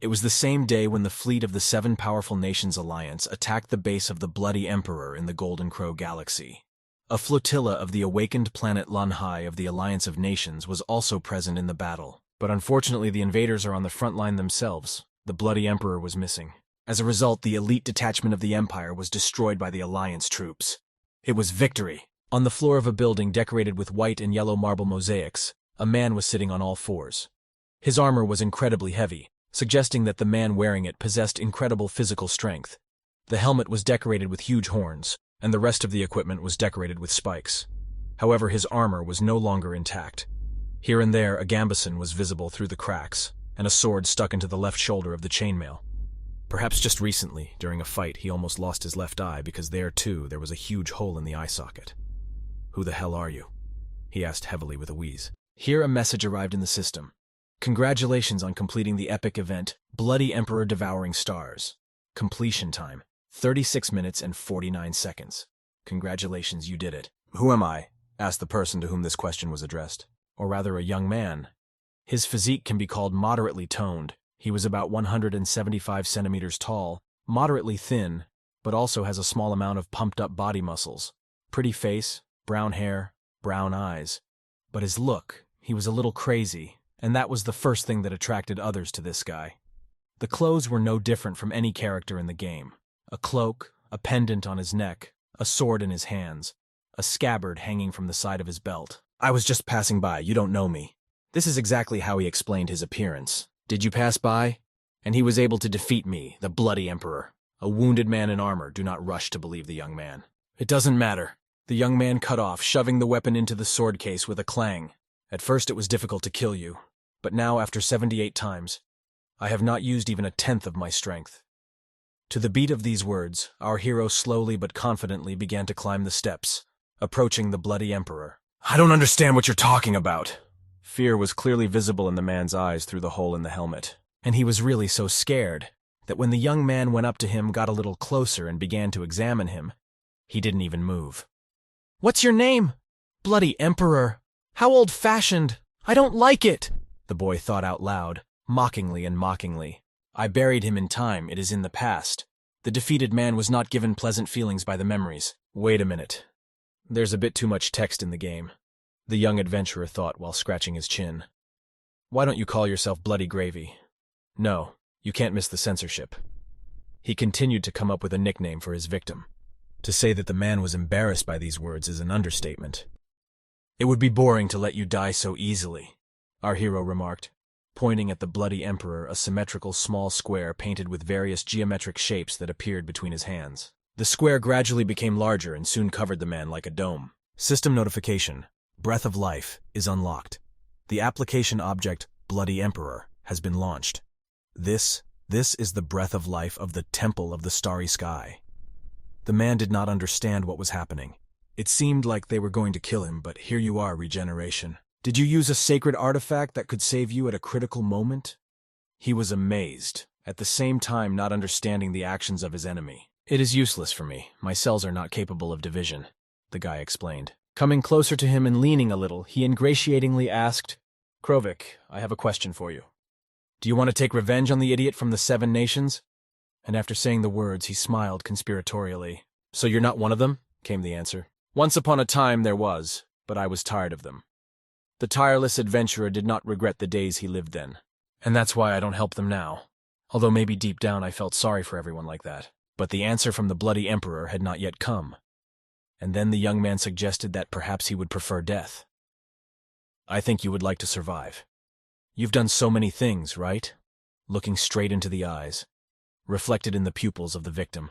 It was the same day when the fleet of the Seven Powerful Nations Alliance attacked the base of the Bloody Emperor in the Golden Crow Galaxy. A flotilla of the awakened planet Lanhai of the Alliance of Nations was also present in the battle, but unfortunately the invaders are on the front line themselves. The Bloody Emperor was missing. As a result, the elite detachment of the Empire was destroyed by the Alliance troops. It was victory. On the floor of a building decorated with white and yellow marble mosaics, a man was sitting on all fours. His armor was incredibly heavy, suggesting that the man wearing it possessed incredible physical strength. The helmet was decorated with huge horns, and the rest of the equipment was decorated with spikes. However, his armor was no longer intact. Here and there, a gambeson was visible through the cracks, and a sword stuck into the left shoulder of the chainmail. Perhaps just recently, during a fight, he almost lost his left eye because there, too, there was a huge hole in the eye socket. "Who the hell are you?" he asked heavily with a wheeze. Here a message arrived in the system. "Congratulations on completing the epic event, Bloody Emperor Devouring Stars. Completion time, 36 minutes and 49 seconds. Congratulations, you did it." "Who am I?" asked the person to whom this question was addressed. Or rather, a young man. His physique can be called moderately toned. He was about 175 centimeters tall, moderately thin, but also has a small amount of pumped-up body muscles. Pretty face, brown hair, brown eyes. But his look, he was a little crazy, and that was the first thing that attracted others to this guy. The clothes were no different from any character in the game. A cloak, a pendant on his neck, a sword in his hands, a scabbard hanging from the side of his belt. "I was just passing by, you don't know me." This is exactly how he explained his appearance. "Did you pass by? And he was able to defeat me, the Bloody Emperor. A wounded man in armor, do not rush to believe the young man." "It doesn't matter." The young man cut off, shoving the weapon into the sword case with a clang. "At first it was difficult to kill you, but now after 78 times, I have not used even a tenth of my strength." To the beat of these words, our hero slowly but confidently began to climb the steps, approaching the Bloody Emperor. "I don't understand what you're talking about." Fear was clearly visible in the man's eyes through the hole in the helmet, and he was really so scared that when the young man went up to him, got a little closer, and began to examine him, he didn't even move. "What's your name?" "Bloody Emperor." "How old-fashioned. I don't like it," the boy thought out loud, mockingly and mockingly. "I buried him in time. It is in the past." The defeated man was not given pleasant feelings by the memories. "Wait a minute. There's a bit too much text in the game," the young adventurer thought while scratching his chin. "Why don't you call yourself Bloody Gravy? No, you can't miss the censorship." He continued to come up with a nickname for his victim. To say that the man was embarrassed by these words is an understatement. "It would be boring to let you die so easily," our hero remarked, pointing at the Bloody Emperor, a symmetrical small square painted with various geometric shapes that appeared between his hands. The square gradually became larger and soon covered the man like a dome. System notification. Breath of Life is unlocked. The application object, Bloody Emperor, has been launched. This is the breath of life of the Temple of the Starry Sky. The man did not understand what was happening. It seemed like they were going to kill him, but here you are, regeneration. "Did you use a sacred artifact that could save you at a critical moment?" He was amazed, at the same time not understanding the actions of his enemy. "It is useless for me. My cells are not capable of division," the guy explained. Coming closer to him and leaning a little, he ingratiatingly asked, "Krovik, I have a question for you. Do you want to take revenge on the idiot from the Seven Nations?" And after saying the words, he smiled conspiratorially. "So you're not one of them?" came the answer. "Once upon a time there was, but I was tired of them." The tireless adventurer did not regret the days he lived then. "And that's why I don't help them now. Although maybe deep down I felt sorry for everyone like that." But the answer from the Bloody Emperor had not yet come. And then the young man suggested that perhaps he would prefer death. "I think you would like to survive. You've done so many things, right?" Looking straight into the eyes, reflected in the pupils of the victim,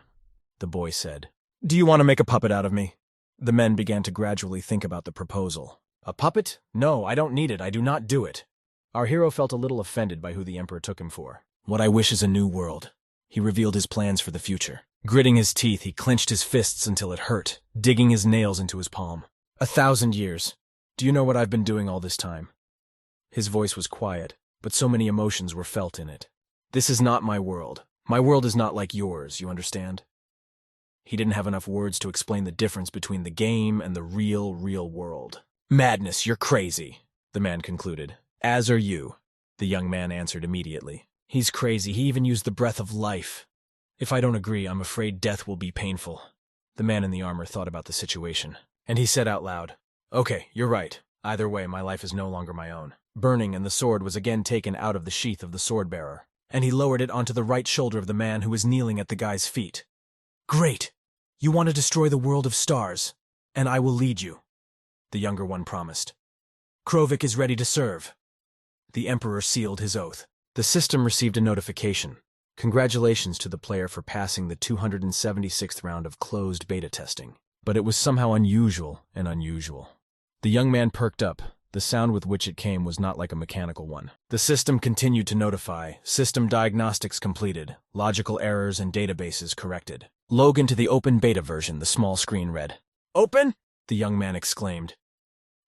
the boy said, "Do you want to make a puppet out of me?" The men began to gradually think about the proposal. "A puppet? No, I don't need it. I do not do it." Our hero felt a little offended by who the Emperor took him for. "What I wish is a new world." He revealed his plans for the future. Gritting his teeth, he clenched his fists until it hurt, digging his nails into his palm. 1,000 years. Do you know what I've been doing all this time?" His voice was quiet, but so many emotions were felt in it. "This is not my world. My world is not like yours, you understand?" He didn't have enough words to explain the difference between the game and the real world. "Madness, you're crazy," the man concluded. "As are you," the young man answered immediately. He's crazy. He even used the breath of life. If I don't agree, I'm afraid death will be painful. The man in the armor thought about the situation, and he said out loud, "Okay, you're right. Either way, my life is no longer my own." Burning, and the sword was again taken out of the sheath of the sword-bearer, and he lowered it onto the right shoulder of the man who was kneeling at the guy's feet. "Great! You want to destroy the world of stars, and I will lead you," the younger one promised. "Krovik is ready to serve." The Emperor sealed his oath. The system received a notification. Congratulations to the player for passing the 276th round of closed beta testing. But it was somehow unusual and unusual. The young man perked up. The sound with which it came was not like a mechanical one. The system continued to notify. System diagnostics completed. Logical errors and databases corrected. Log into the open beta version, the small screen read. "Open?" the young man exclaimed.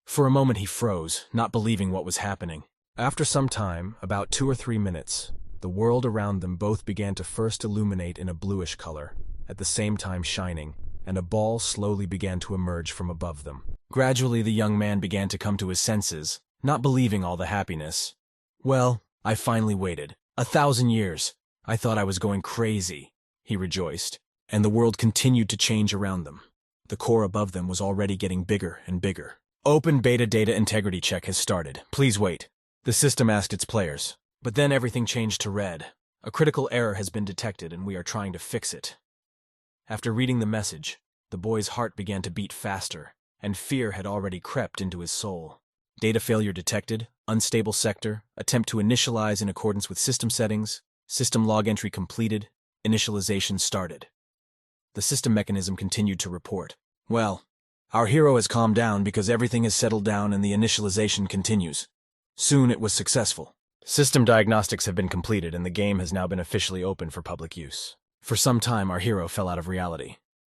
For a moment he froze, not believing what was happening. After some time, about 2 or 3 minutes, the world around them both began to first illuminate in a bluish color, at the same time shining, and a ball slowly began to emerge from above them. Gradually the young man began to come to his senses, not believing all the happiness. "Well, I finally waited. 1,000 years. I thought I was going crazy," he rejoiced, and the world continued to change around them. The core above them was already getting bigger and bigger. "Open beta data integrity check has started. Please wait," the system asked its players. But then everything changed to red. "A critical error has been detected and we are trying to fix it." After reading the message, the boy's heart began to beat faster, and fear had already crept into his soul. Data failure detected, unstable sector, attempt to initialize in accordance with system settings, system log entry completed, initialization started. The system mechanism continued to report. "Well, our hero has calmed down because everything has settled down and the initialization continues. Soon it was successful. System diagnostics have been completed and the game has now been officially open for public use." For some time our hero fell out of reality,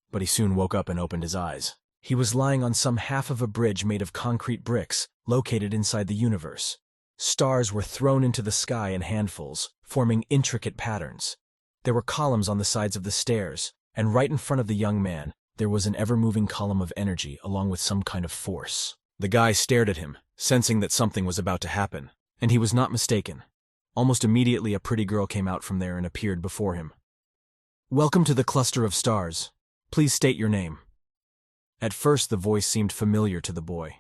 but he soon woke up and opened his eyes. He was lying on some half of a bridge made of concrete bricks, located inside the universe. Stars were thrown into the sky in handfuls, forming intricate patterns. There were columns on the sides of the stairs, and right in front of the young man, there was an ever-moving column of energy along with some kind of force. The guy stared at him, sensing that something was about to happen, and he was not mistaken. Almost immediately a pretty girl came out from there and appeared before him. "Welcome to the cluster of stars. Please state your name." At first the voice seemed familiar to the boy,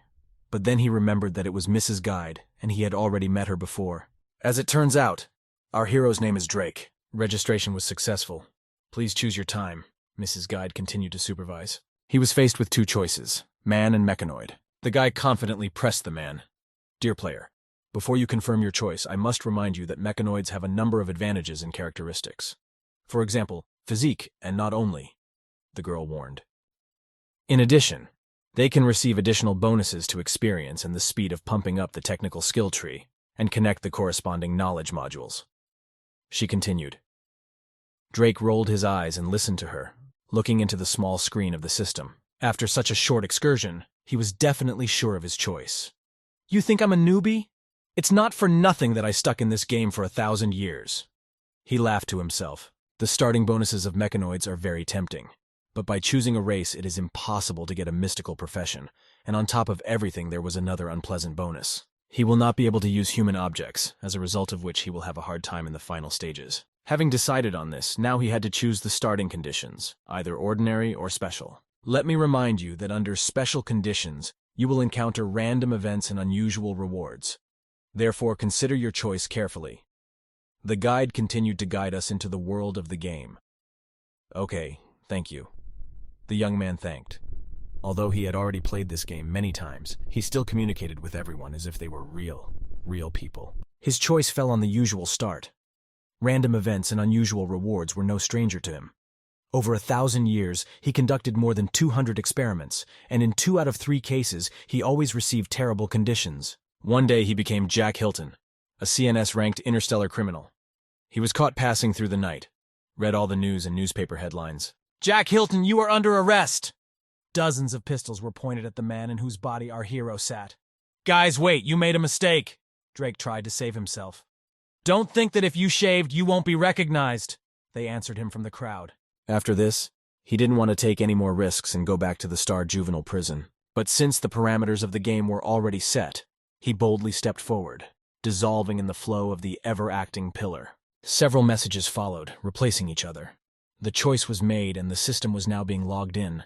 but then he remembered that it was Mrs. Guide, and he had already met her before. "As it turns out, our hero's name is Drake. Registration was successful. Please choose your time," Mrs. Guide continued to supervise. He was faced with 2 choices, man and mechanoid. The guy confidently pressed the man. "Dear player, before you confirm your choice, I must remind you that mechanoids have a number of advantages and characteristics. For example, physique, and not only," the girl warned. "In addition, they can receive additional bonuses to experience and the speed of pumping up the technical skill tree and connect the corresponding knowledge modules," she continued. Drake rolled his eyes and listened to her, looking into the small screen of the system. After such a short excursion, he was definitely sure of his choice. "You think I'm a newbie? It's not for nothing that I stuck in this game for 1,000 years. He laughed to himself. The starting bonuses of mechanoids are very tempting, but by choosing a race it is impossible to get a mystical profession, and on top of everything there was another unpleasant bonus. He will not be able to use human objects, as a result of which he will have a hard time in the final stages. Having decided on this, now he had to choose the starting conditions, either ordinary or special. Let me remind you that under special conditions, you will encounter random events and unusual rewards. Therefore, consider your choice carefully. The guide continued to guide us into the world of the game. "Okay, thank you," the young man thanked. Although he had already played this game many times, he still communicated with everyone as if they were real people. His choice fell on the usual start. Random events and unusual rewards were no stranger to him. Over 1,000 years, he conducted more than 200 experiments, and in 2 out of 3 cases, he always received terrible conditions. One day he became Jack Hilton, a CNS-ranked interstellar criminal. He was caught passing through the night, read all the news and newspaper headlines. "Jack Hilton, you are under arrest!" Dozens of pistols were pointed at the man in whose body our hero sat. "Guys, wait, you made a mistake," Drake tried to save himself. "Don't think that if you shaved, you won't be recognized," they answered him from the crowd. After this, he didn't want to take any more risks and go back to the Star Juvenile prison. But since the parameters of the game were already set, he boldly stepped forward, dissolving in the flow of the ever-acting pillar. Several messages followed, replacing each other. The choice was made and the system was now being logged in.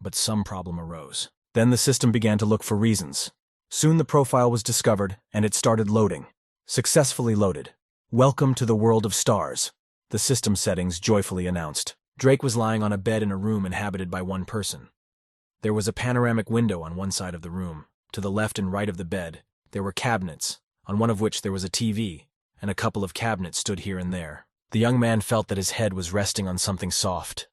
But some problem arose. Then the system began to look for reasons. Soon the profile was discovered and it started loading. Successfully loaded. Welcome to the world of stars, the system settings joyfully announced. Drake was lying on a bed in a room inhabited by one person. There was a panoramic window on one side of the room. To the left and right of the bed, there were cabinets, on one of which there was a TV, and a couple of cabinets stood here and there. The young man felt that his head was resting on something soft.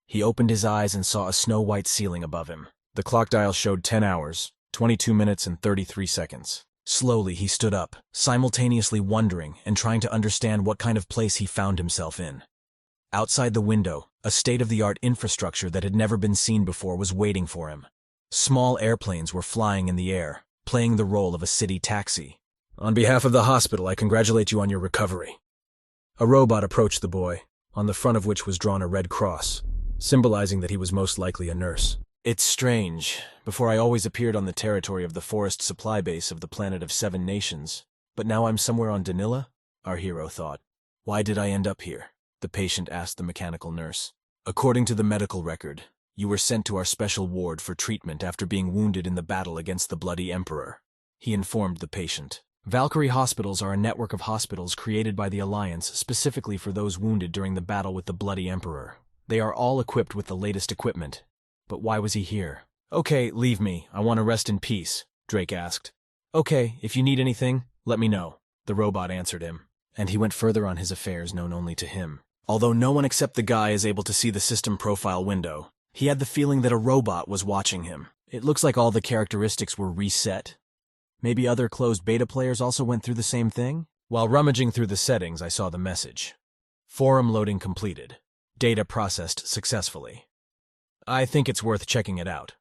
He opened his eyes and saw a snow-white ceiling above him. The clock dial showed 10 hours, 22 minutes and 33 seconds. Slowly he stood up, simultaneously wondering and trying to understand what kind of place he found himself in. Outside the window, a state-of-the-art infrastructure that had never been seen before was waiting for him. Small airplanes were flying in the air, playing the role of a city taxi. On behalf of the hospital, I congratulate you on your recovery. A robot approached the boy, on the front of which was drawn a red cross, symbolizing that he was most likely a nurse. It's strange. Before I always appeared on the territory of the forest supply base of the planet of 7 nations, but now I'm somewhere on Danila? Our hero thought. Why did I end up here? The patient asked the mechanical nurse. According to the medical record, you were sent to our special ward for treatment after being wounded in the battle against the Bloody Emperor, he informed the patient. Valkyrie hospitals are a network of hospitals created by the Alliance specifically for those wounded during the battle with the Bloody Emperor. They are all equipped with the latest equipment. But why was he here? Okay, leave me. I want to rest in peace, Drake asked. Okay, if you need anything, let me know, the robot answered him. And he went further on his affairs known only to him. Although no one except the guy is able to see the system profile window, he had the feeling that a robot was watching him. It looks like all the characteristics were reset. Maybe other closed beta players also went through the same thing? While rummaging through the settings, I saw the message. Forum loading completed. Data processed successfully. I think it's worth checking it out.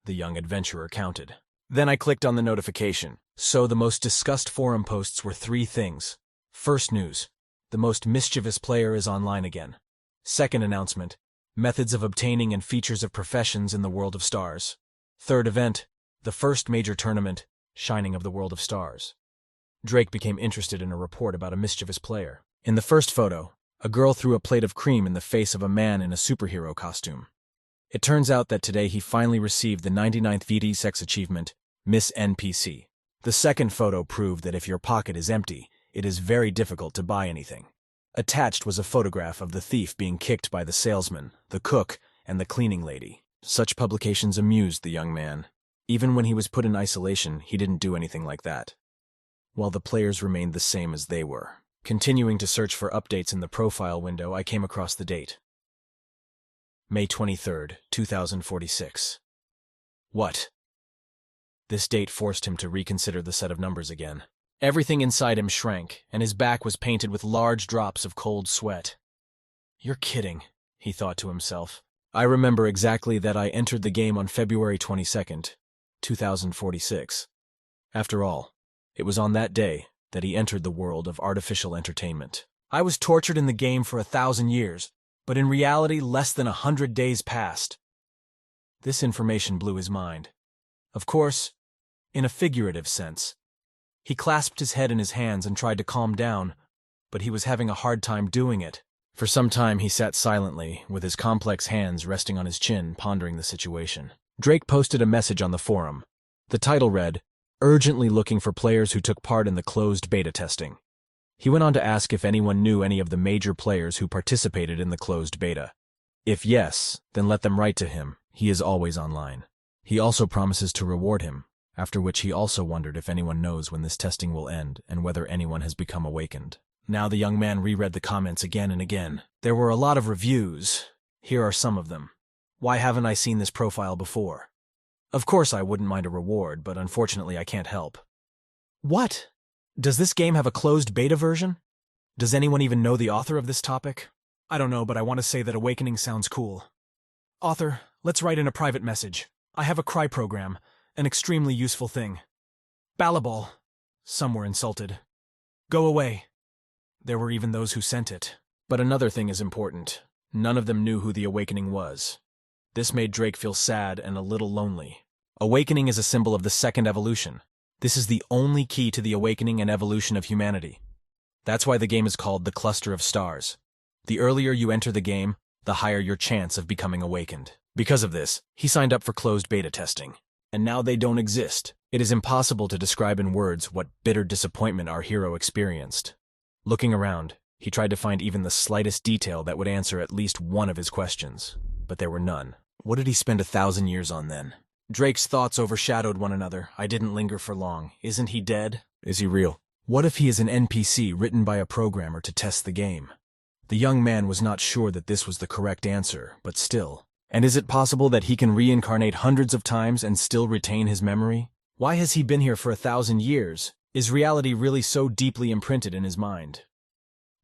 The young adventurer counted. Then I clicked on the notification. So the most discussed forum posts were 3 things. First news. The most mischievous player is online again. Second announcement. Methods of obtaining and features of professions in the world of stars. Third event. The first major tournament. Shining of the world of stars. Drake became interested in a report about a mischievous player. In the first photo, a girl threw a plate of cream in the face of a man in a superhero costume. It turns out that today he finally received the 99th VD Sex Achievement, Miss NPC. The second photo proved that if your pocket is empty, it is very difficult to buy anything. Attached was a photograph of the thief being kicked by the salesman, the cook, and the cleaning lady. Such publications amused the young man. Even when he was put in isolation, he didn't do anything like that. While the players remained the same as they were. Continuing to search for updates in the profile window, I came across the date. May 23rd, 2046. What? This date forced him to reconsider the set of numbers again. Everything inside him shrank, and his back was painted with large drops of cold sweat. You're kidding, he thought to himself. I remember exactly that I entered the game on February 22nd, 2046. After all, it was on that day that he entered the world of artificial entertainment. I was tortured in the game for 1,000 years, but in reality less than 100 days passed. This information blew his mind. Of course, in a figurative sense. He clasped his head in his hands and tried to calm down, but he was having a hard time doing it. For some time he sat silently, with his complex hands resting on his chin, pondering the situation. Drake posted a message on the forum. The title read, "Urgently looking for players who took part in the closed beta testing." He went on to ask if anyone knew any of the major players who participated in the closed beta. If yes, then let them write to him. He is always online. He also promises to reward him, after which he also wondered if anyone knows when this testing will end and whether anyone has become awakened. Now the young man reread the comments again and again. There were a lot of reviews. Here are some of them. Why haven't I seen this profile before? Of course I wouldn't mind a reward, but unfortunately I can't help. What? Does this game have a closed beta version? Does anyone even know the author of this topic? I don't know, but I want to say that Awakening sounds cool. Author, let's write in a private message. I have a cry program, an extremely useful thing. Ballaball. Some were insulted. Go away. There were even those who sent it. But another thing is important. None of them knew who the Awakening was. This made Drake feel sad and a little lonely. Awakening is a symbol of the second evolution. This is the only key to the awakening and evolution of humanity. That's why the game is called the Cluster of Stars. The earlier you enter the game, the higher your chance of becoming awakened. Because of this, he signed up for closed beta testing. And now they don't exist. It is impossible to describe in words what bitter disappointment our hero experienced. Looking around, he tried to find even the slightest detail that would answer at least one of his questions, but there were none. What did he spend 1,000 years on then? Drake's thoughts overshadowed one another. I didn't linger for long. Isn't he dead? Is he real? What if he is an NPC written by a programmer to test the game? The young man was not sure that this was the correct answer, but still. And is it possible that he can reincarnate hundreds of times and still retain his memory? Why has he been here for 1,000 years? Is reality really so deeply imprinted in his mind?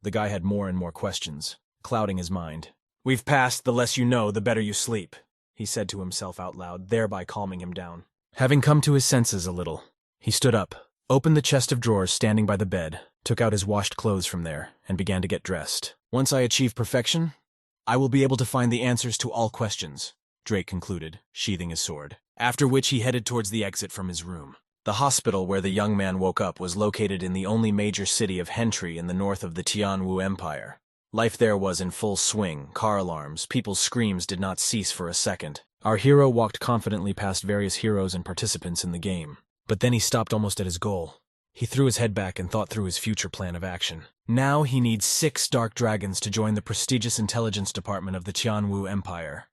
The guy had more and more questions, clouding his mind. We've passed the less you know, the better you sleep, he said to himself out loud, thereby calming him down. Having come to his senses a little, he stood up, opened the chest of drawers standing by the bed, took out his washed clothes from there, and began to get dressed. Once I achieve perfection, I will be able to find the answers to all questions, Drake concluded, sheathing his sword, after which he headed towards the exit from his room. The hospital where the young man woke up was located in the only major city of Hentry in the north of the Tianwu Empire. Life there was in full swing, car alarms, people's screams did not cease for a second. Our hero walked confidently past various heroes and participants in the game. But then he stopped almost at his goal. He threw his head back and thought through his future plan of action. Now he needs 6 dark dragons to join the prestigious intelligence department of the Tianwu Empire.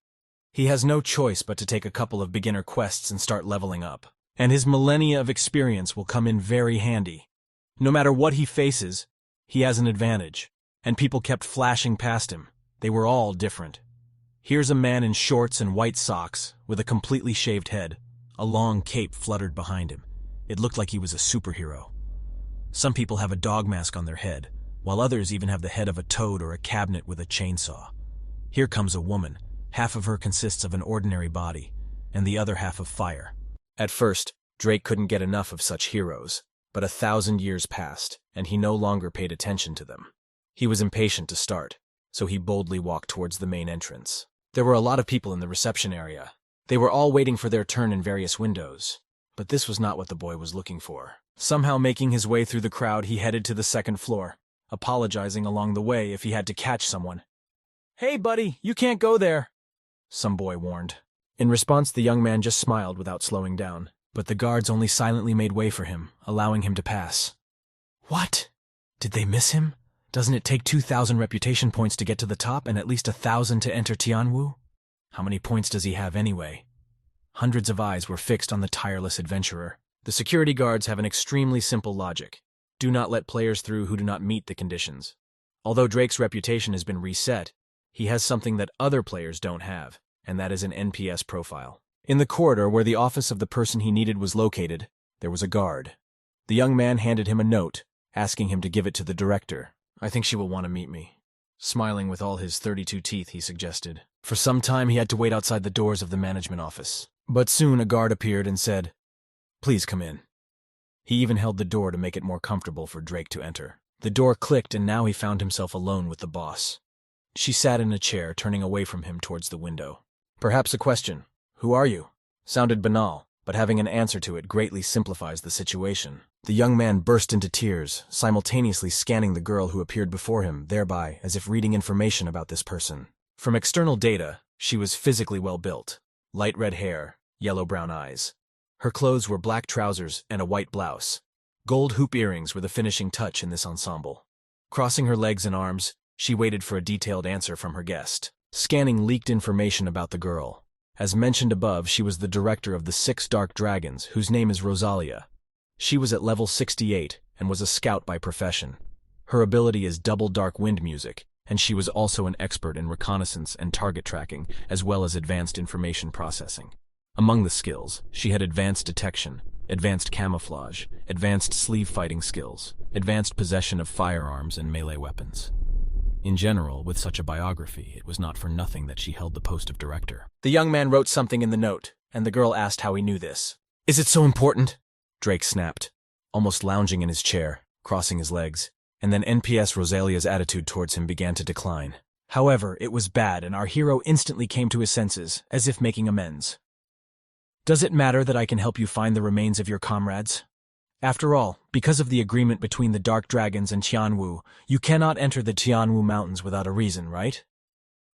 He has no choice but to take a couple of beginner quests and start leveling up. And his millennia of experience will come in very handy. No matter what he faces, he has an advantage. And people kept flashing past him. They were all different. Here's a man in shorts and white socks, with a completely shaved head. A long cape fluttered behind him. It looked like he was a superhero. Some people have a dog mask on their head, while others even have the head of a toad or a cabinet with a chainsaw. Here comes a woman. Half of her consists of an ordinary body, and the other half of fire. At first, Drake couldn't get enough of such heroes, but 1,000 years passed, and he no longer paid attention to them. He was impatient to start, so he boldly walked towards the main entrance. There were a lot of people in the reception area. They were all waiting for their turn in various windows, but this was not what the boy was looking for. Somehow making his way through the crowd, he headed to the second floor, apologizing along the way if he had to catch someone. "Hey, buddy, you can't go there," some boy warned. In response, the young man just smiled without slowing down, but the guards only silently made way for him, allowing him to pass. What? Did they miss him? Doesn't it take 2,000 reputation points to get to the top and at least 1,000 to enter Tianwu? How many points does he have anyway? Hundreds of eyes were fixed on the tireless adventurer. The security guards have an extremely simple logic. Do not let players through who do not meet the conditions. Although Drake's reputation has been reset, he has something that other players don't have, and that is an NPS profile. In the corridor where the office of the person he needed was located, there was a guard. The young man handed him a note, asking him to give it to the director. "I think she will want to meet me." Smiling with all his 32 teeth, he suggested. For some time he had to wait outside the doors of the management office. But soon a guard appeared and said, "Please come in." He even held the door to make it more comfortable for Drake to enter. The door clicked and now he found himself alone with the boss. She sat in a chair, turning away from him towards the window. Perhaps a question, "Who are you?" sounded banal, but having an answer to it greatly simplifies the situation. The young man burst into tears, simultaneously scanning the girl who appeared before him, thereby as if reading information about this person. From external data, she was physically well built. Light red hair, yellow-brown eyes. Her clothes were black trousers and a white blouse. Gold hoop earrings were the finishing touch in this ensemble. Crossing her legs and arms, she waited for a detailed answer from her guest. Scanning leaked information about the girl. As mentioned above, she was the director of the 6 Dark Dragons, whose name is Rosalia. She was at level 68 and was a scout by profession. Her ability is double dark wind music, and she was also an expert in reconnaissance and target tracking, as well as advanced information processing. Among the skills, she had advanced detection, advanced camouflage, advanced sleeve fighting skills, advanced possession of firearms and melee weapons. In general, with such a biography, it was not for nothing that she held the post of director. The young man wrote something in the note, and the girl asked how he knew this. "Is it so important?" Drake snapped, almost lounging in his chair, crossing his legs, and then NPS Rosalia's attitude towards him began to decline. However, it was bad, and our hero instantly came to his senses, as if making amends. "Does it matter that I can help you find the remains of your comrades?" After all, because of the agreement between the Dark Dragons and Tianwu, you cannot enter the Tianwu Mountains without a reason, right?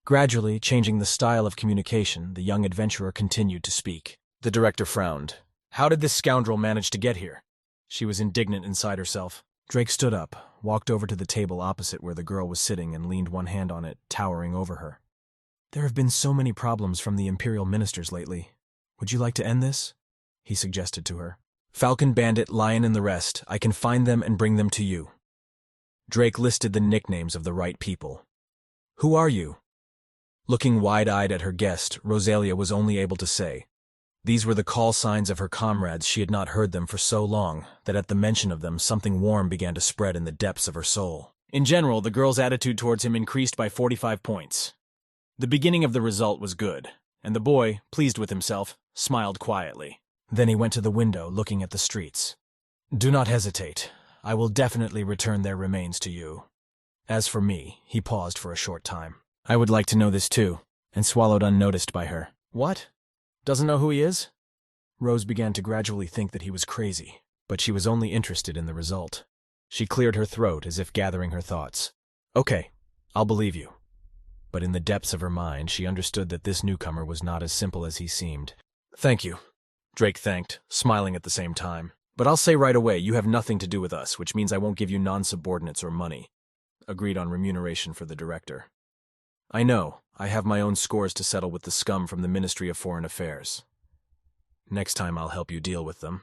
Gradually, changing the style of communication, the young adventurer continued to speak. The director frowned. How did this scoundrel manage to get here? She was indignant inside herself. Drake stood up, walked over to the table opposite where the girl was sitting and leaned one hand on it, towering over her. There have been so many problems from the Imperial ministers lately. Would you like to end this? He suggested to her. Falcon Bandit, Lion and the rest, I can find them and bring them to you. Drake listed the nicknames of the right people. Who are you? Looking wide-eyed at her guest, Rosalia was only able to say, these were the call signs of her comrades. She had not heard them for so long that at the mention of them something warm began to spread in the depths of her soul. In general, the girl's attitude towards him increased by 45 points. The beginning of the result was good, and the boy, pleased with himself, smiled quietly. Then he went to the window, looking at the streets. Do not hesitate. I will definitely return their remains to you. As for me, he paused for a short time. I would like to know this too, and swallowed unnoticed by her. What? Doesn't know who he is? Rose began to gradually think that he was crazy, but she was only interested in the result. She cleared her throat as if gathering her thoughts. Okay, I'll believe you. But in the depths of her mind, she understood that this newcomer was not as simple as he seemed. Thank you, Drake thanked, smiling at the same time. But I'll say right away, you have nothing to do with us, which means I won't give you non-subordinates or money. Agreed on remuneration for the director. I know, I have my own scores to settle with the scum from the Ministry of Foreign Affairs. Next time I'll help you deal with them.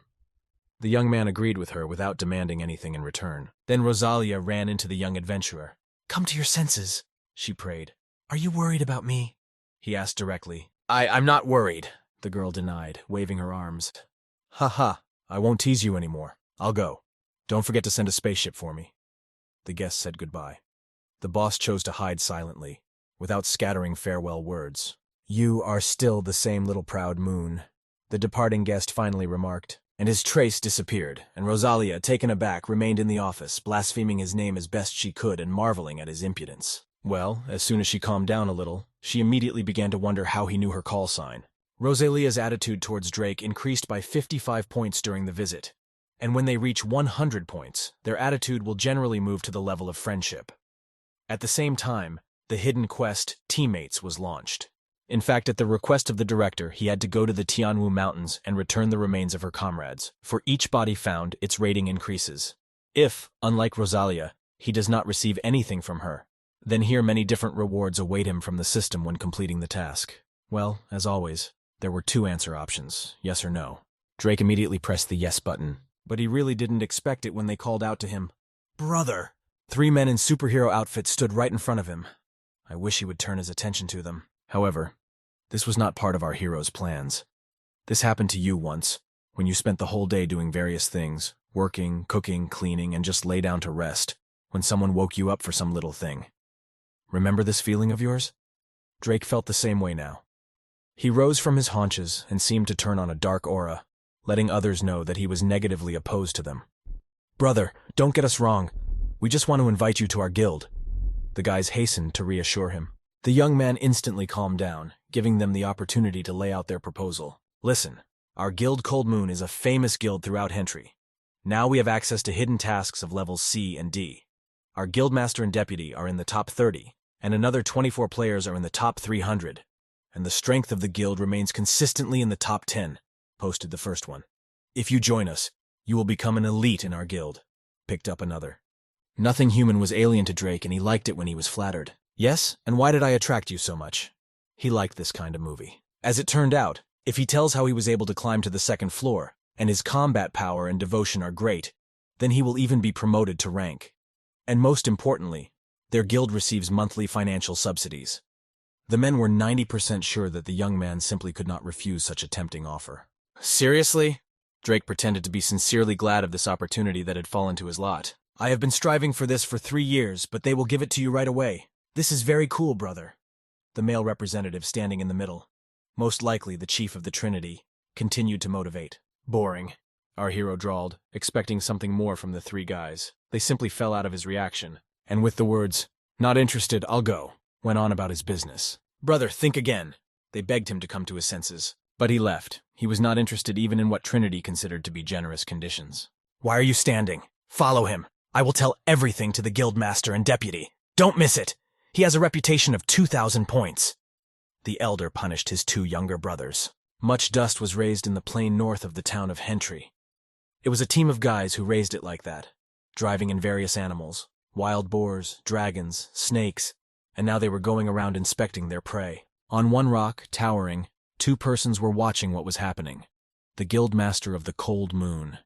The young man agreed with her without demanding anything in return. Then Rosalia ran into the young adventurer. Come to your senses, she prayed. Are you worried about me? He asked directly. I'm not worried, the girl denied, waving her arms. Ha ha, I won't tease you anymore. I'll go. Don't forget to send a spaceship for me. The guest said goodbye. The boss chose to hide silently, without scattering farewell words. You are still the same little proud moon, the departing guest finally remarked, and his trace disappeared, and Rosalia, taken aback, remained in the office, blaspheming his name as best she could and marveling at his impudence. Well, as soon as she calmed down a little, she immediately began to wonder how he knew her call sign. Rosalia's attitude towards Drake increased by 55 points during the visit, and when they reach 100 points, their attitude will generally move to the level of friendship. At the same time, the hidden quest, Teammates, was launched. In fact, at the request of the director, he had to go to the Tianwu Mountains and return the remains of her comrades. For each body found, its rating increases. If, unlike Rosalia, he does not receive anything from her, then here many different rewards await him from the system when completing the task. Well, as always, there were two answer options, yes or no. Drake immediately pressed the yes button, but he really didn't expect it when they called out to him. Brother! 3 men in superhero outfits stood right in front of him. I wish he would turn his attention to them. However, this was not part of our hero's plans. This happened to you once, when you spent the whole day doing various things, working, cooking, cleaning, and just lay down to rest, when someone woke you up for some little thing. Remember this feeling of yours? Drake felt the same way now. He rose from his haunches and seemed to turn on a dark aura, letting others know that he was negatively opposed to them. Brother, don't get us wrong. We just want to invite you to our guild. The guys hastened to reassure him. The young man instantly calmed down, giving them the opportunity to lay out their proposal. Listen, our guild Cold Moon is a famous guild throughout Hentry. Now we have access to hidden tasks of levels C and D. Our guildmaster and deputy are in the top 30, and another 24 players are in the top 300. And the strength of the guild remains consistently in the top 10, posted the first one. If you join us, you will become an elite in our guild, picked up another. Nothing human was alien to Drake, and he liked it when he was flattered. Yes, and why did I attract you so much? He liked this kind of movie. As it turned out, if he tells how he was able to climb to the second floor, and his combat power and devotion are great, then he will even be promoted to rank. And most importantly, their guild receives monthly financial subsidies. The men were 90% sure that the young man simply could not refuse such a tempting offer. Seriously? Drake pretended to be sincerely glad of this opportunity that had fallen to his lot. I have been striving for this for 3 years, but they will give it to you right away. This is very cool, brother. The male representative standing in the middle, most likely the chief of the Trinity, continued to motivate. Boring, our hero drawled, expecting something more from the 3 guys. They simply fell out of his reaction, and with the words, "Not interested, I'll go," went on about his business. Brother, think again. They begged him to come to his senses. But he left. He was not interested even in what Trinity considered to be generous conditions. Why are you standing? Follow him. I will tell everything to the guildmaster and deputy. Don't miss it. He has a reputation of 2,000 points. The elder punished his 2 younger brothers. Much dust was raised in the plain north of the town of Hentry. It was a team of guys who raised it like that, driving in various animals, wild boars, dragons, snakes, and now they were going around inspecting their prey. On one rock, towering, 2 persons were watching what was happening. The guildmaster of the Cold Moon,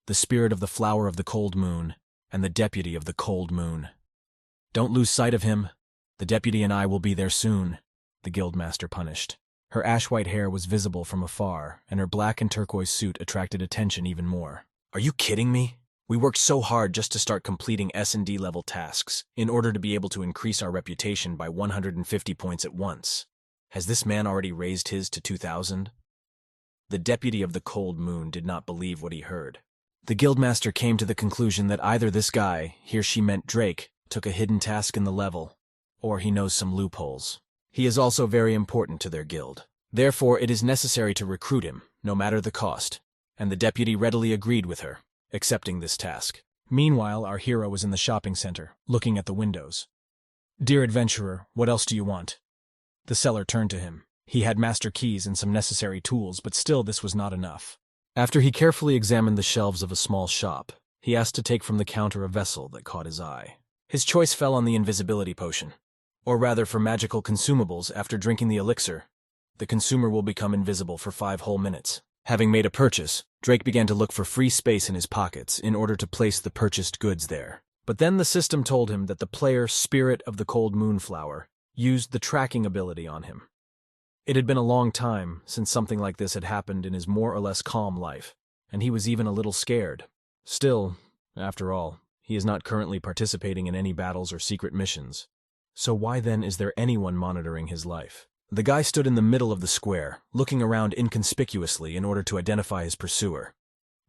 the spirit of the flower of the Cold Moon, and the deputy of the Cold Moon. Don't lose sight of him. The deputy and I will be there soon, the guildmaster punished. Her ash-white hair was visible from afar, and her black and turquoise suit attracted attention even more. Are you kidding me? We worked so hard just to start completing S&D level tasks, in order to be able to increase our reputation by 150 points at once. Has this man already raised his to 2,000? The deputy of the Cold Moon did not believe what he heard. The guildmaster came to the conclusion that either this guy, here she meant Drake, took a hidden task in the level, or he knows some loopholes. He is also very important to their guild. Therefore, it is necessary to recruit him, no matter the cost, and the deputy readily agreed with her, accepting this task. Meanwhile, our hero was in the shopping center, looking at the windows. Dear adventurer, what else do you want? The seller turned to him. He had master keys and some necessary tools, but still this was not enough. After he carefully examined the shelves of a small shop, he asked to take from the counter a vessel that caught his eye. His choice fell on the invisibility potion. Or rather, for magical consumables, after drinking the elixir, the consumer will become invisible for 5 whole minutes. Having made a purchase, Drake began to look for free space in his pockets in order to place the purchased goods there. But then the system told him that the player Spirit of the Cold Moonflower used the tracking ability on him. It had been a long time since something like this had happened in his more or less calm life, and he was even a little scared. Still, after all, he is not currently participating in any battles or secret missions. So why then is there anyone monitoring his life? The guy stood in the middle of the square, looking around inconspicuously in order to identify his pursuer.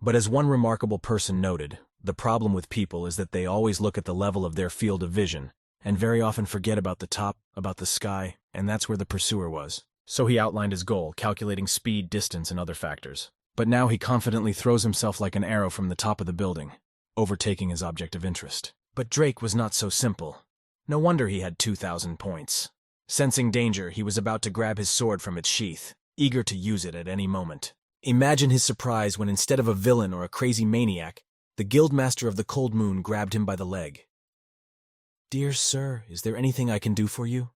But as one remarkable person noted, the problem with people is that they always look at the level of their field of vision, and very often forget about the top, about the sky, and that's where the pursuer was. So he outlined his goal, calculating speed, distance, and other factors. But now he confidently throws himself like an arrow from the top of the building, overtaking his object of interest. But Drake was not so simple. No wonder he had 2,000 points. Sensing danger, he was about to grab his sword from its sheath, eager to use it at any moment. Imagine his surprise when instead of a villain or a crazy maniac, the guildmaster of the Cold Moon grabbed him by the leg. "Dear sir, is there anything I can do for you?"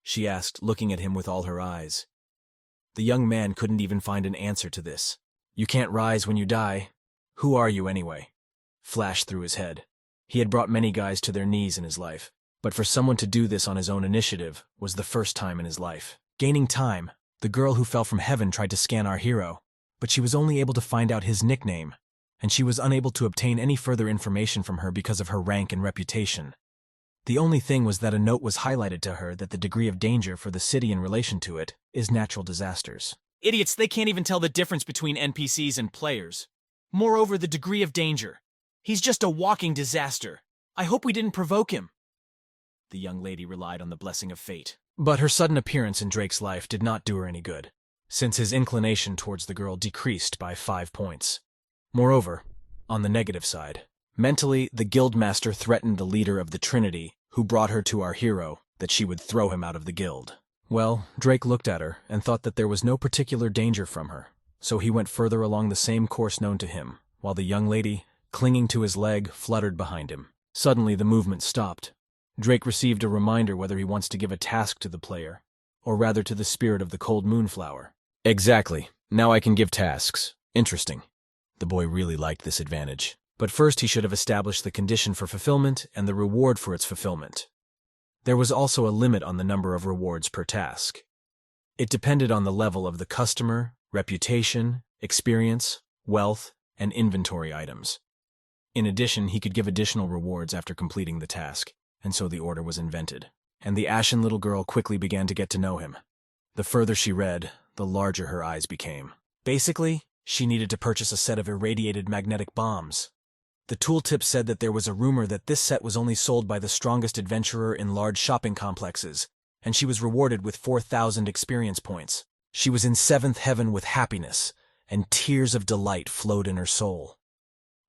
she asked, looking at him with all her eyes. The young man couldn't even find an answer to this. "You can't rise when you die. Who are you anyway?" flashed through his head. He had brought many guys to their knees in his life, but for someone to do this on his own initiative was the first time in his life. Gaining time, the girl who fell from heaven tried to scan our hero, but she was only able to find out his nickname, and she was unable to obtain any further information from her because of her rank and reputation. The only thing was that a note was highlighted to her that the degree of danger for the city in relation to it is natural disasters. Idiots, they can't even tell the difference between NPCs and players. Moreover, the degree of danger. He's just a walking disaster. I hope we didn't provoke him. The young lady relied on the blessing of fate. But her sudden appearance in Drake's life did not do her any good, since his inclination towards the girl decreased by 5 points. Moreover, on the negative side, mentally, the guildmaster threatened the leader of the Trinity, who brought her to our hero, that she would throw him out of the guild. Well, Drake looked at her and thought that there was no particular danger from her, so he went further along the same course known to him, while the young lady, clinging to his leg, fluttered behind him. Suddenly, the movement stopped. Drake received a reminder whether he wants to give a task to the player, or rather to the spirit of the Cold Moonflower. Exactly. Now I can give tasks. Interesting. The boy really liked this advantage. But first he should have established the condition for fulfillment and the reward for its fulfillment. There was also a limit on the number of rewards per task. It depended on the level of the customer, reputation, experience, wealth, and inventory items. In addition, he could give additional rewards after completing the task, and so the order was invented. And the ashen little girl quickly began to get to know him. The further she read, the larger her eyes became. Basically, she needed to purchase a set of irradiated magnetic bombs. The tooltip said that there was a rumor that this set was only sold by the strongest adventurer in large shopping complexes, and she was rewarded with 4,000 experience points. She was in 7th heaven with happiness, and tears of delight flowed in her soul.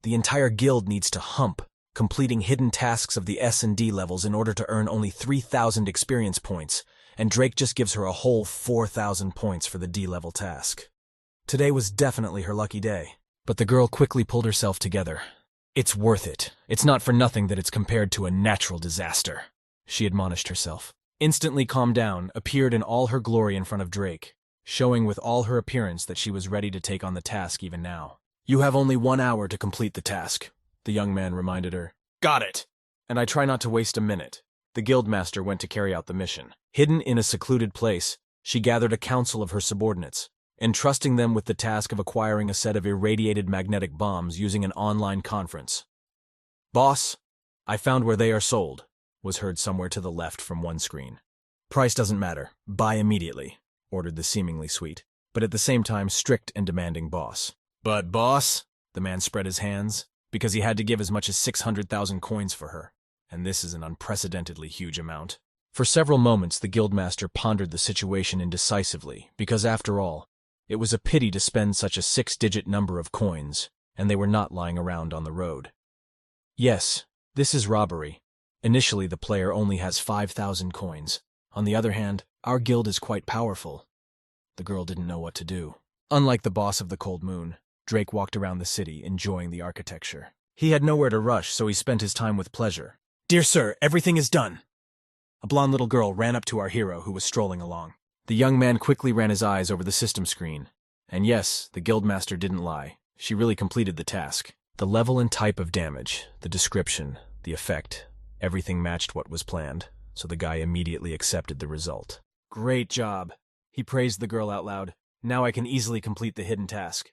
The entire guild needs to hump, completing hidden tasks of the S and D levels in order to earn only 3,000 experience points, and Drake just gives her a whole 4,000 points for the D-level task. Today was definitely her lucky day, but the girl quickly pulled herself together. It's worth it. It's not for nothing that it's compared to a natural disaster, she admonished herself. Instantly calmed down, appeared in all her glory in front of Drake, showing with all her appearance that she was ready to take on the task even now. You have only 1 hour to complete the task, the young man reminded her. Got it! And I try not to waste a minute. The guildmaster went to carry out the mission. Hidden in a secluded place, she gathered a council of her subordinates, entrusting them with the task of acquiring a set of irradiated magnetic bombs using an online conference. Boss, I found where they are sold, was heard somewhere to the left from one screen. Price doesn't matter. Buy immediately, ordered the seemingly sweet, but at the same time strict and demanding boss. But boss, the man spread his hands, because he had to give as much as 600,000 coins for her, and this is an unprecedentedly huge amount. For several moments the guildmaster pondered the situation indecisively, because after all, it was a pity to spend such a 6-digit number of coins, and they were not lying around on the road. Yes, this is robbery. Initially the player only has 5,000 coins. On the other hand, our guild is quite powerful. The girl didn't know what to do. Unlike the boss of the Cold Moon, Drake walked around the city, enjoying the architecture. He had nowhere to rush, so he spent his time with pleasure. Dear sir, everything is done. A blonde little girl ran up to our hero, who was strolling along. The young man quickly ran his eyes over the system screen. And yes, the guildmaster didn't lie. She really completed the task. The level and type of damage, the description, the effect, everything matched what was planned, so the guy immediately accepted the result. Great job. He praised the girl out loud. Now I can easily complete the hidden task.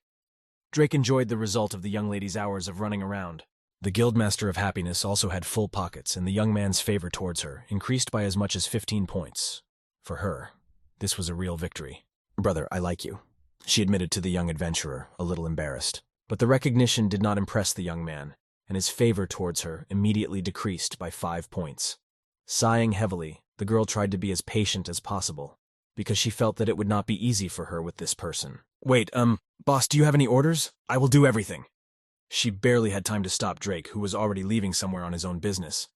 Drake enjoyed the result of the young lady's hours of running around. The Guildmaster of Happiness also had full pockets, and the young man's favor towards her increased by as much as 15 points. For her, this was a real victory. Brother, I like you, she admitted to the young adventurer, a little embarrassed. But the recognition did not impress the young man, and his favor towards her immediately decreased by 5 points. Sighing heavily, the girl tried to be as patient as possible, because she felt that it would not be easy for her with this person. Wait, boss, do you have any orders? I will do everything. She barely had time to stop Drake, who was already leaving somewhere on his own business.